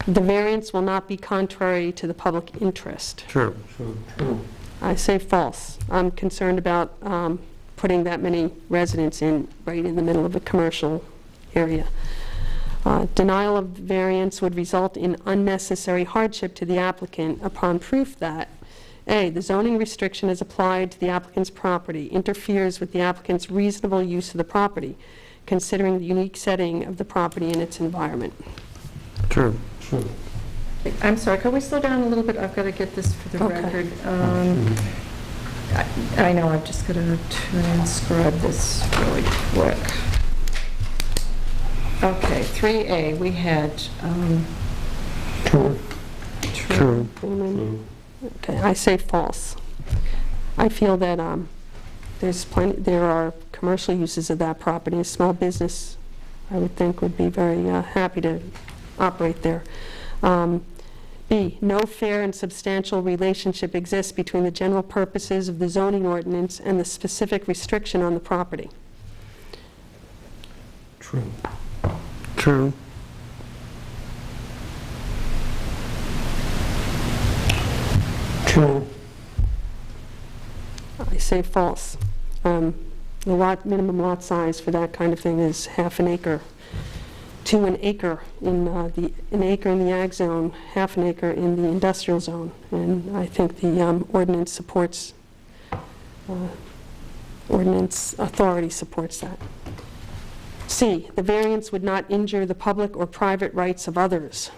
The variance will not be contrary to the public interest. True. I say false. I'm concerned about putting that many residents in, right in the middle of a commercial area. Denial of the variance would result in unnecessary hardship to the applicant upon proof that A, the zoning restriction is applied to the applicant's property, interferes with the applicant's reasonable use of the property, considering the unique setting of the property and its environment. True. I'm sorry, could we slow down a little bit? I've got to get this for the record. I know, I've just got to transcribe this really quick. Okay, 3A, we had... True. Okay, I say false. I feel that there are commercial uses of that property. A small business, I would think, would be very happy to operate there. B, no fair and substantial relationship exists between the general purposes of the zoning ordinance and the specific restriction on the property. True. True. True. I say false. The minimum lot size for that kind of thing is half an acre to an acre in an acre in the ag zone, half an acre in the industrial zone. And I think the ordinance supports, ordinance authority supports that. C, the variance would not injure the public or private rights of others.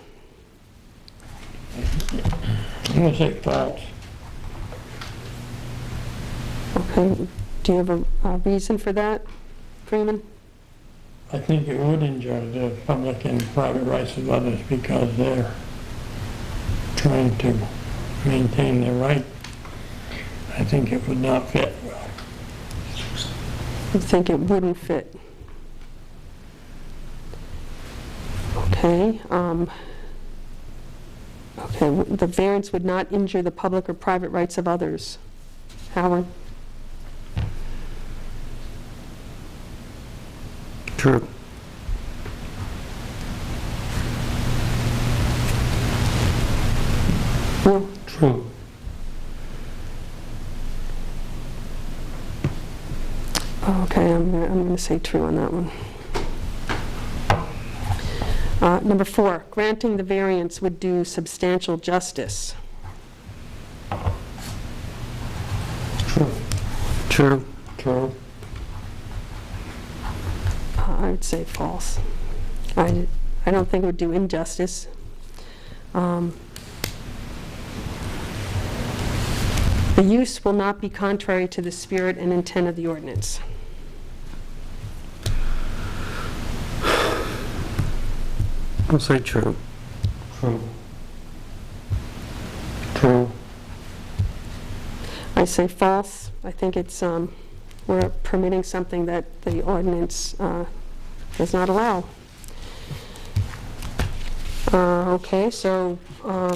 I'm going to say false. Okay, do you have a reason for that, Freeman? I think it would injure the public and private rights of others because they're trying to maintain their right. I think it would not fit well. You think it wouldn't fit? Okay. Okay, the variance would not injure the public or private rights of others. Howard? True. Well, True. okay, I'm going to say true on that one. Number 4, granting the variance would do substantial justice. True. True. True. I would say false. I don't think it would do injustice. The use will not be contrary to the spirit and intent of the ordinance. I'll say true. True. True. I say false. I think it's, we're permitting something that the ordinance does not allow. Okay, so now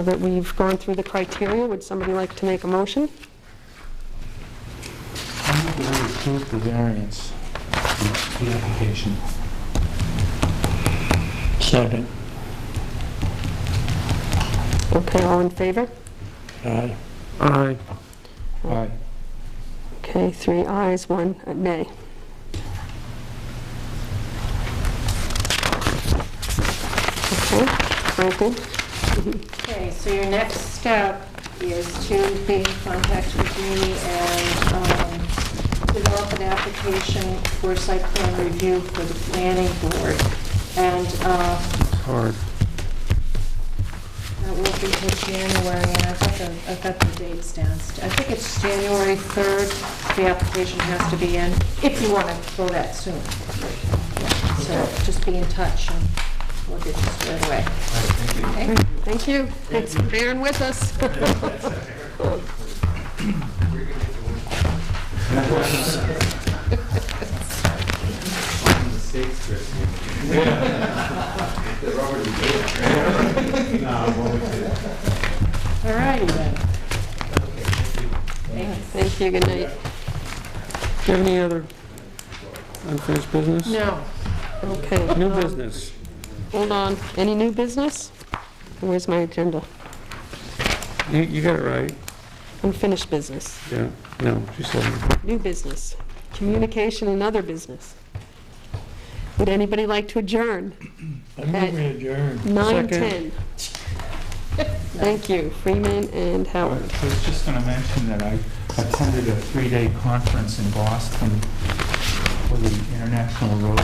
that we've gone through the criteria, would somebody like to make a motion? I move that we approve the variance, the application. Second. Okay, all in favor? Aye. Aye. Aye. Okay, 3 ayes, 1 nay. Okay, granted. Okay, so your next step is to be in contact with me and develop an application for site plan review for the planning board. And It's hard. that will be till January, and I've got the dates down. I think it's January 3rd, the application has to be in, if you want to go that soon. So just be in touch and we'll get you squared away. Okay? Thank you. Thanks for bearing with us. All righty then. Thank you, good night. Do you have any other unfinished business? No. Okay. New business. Hold on. Any new business? Where's my agenda? You got it right. Unfinished business. Yeah. No, she said. New business. Communication and other business. Would anybody like to adjourn? I move we adjourn. 9:10. Thank you, Freeman and Howard. I was just going to mention that I attended a 3-day conference in Boston for the International Road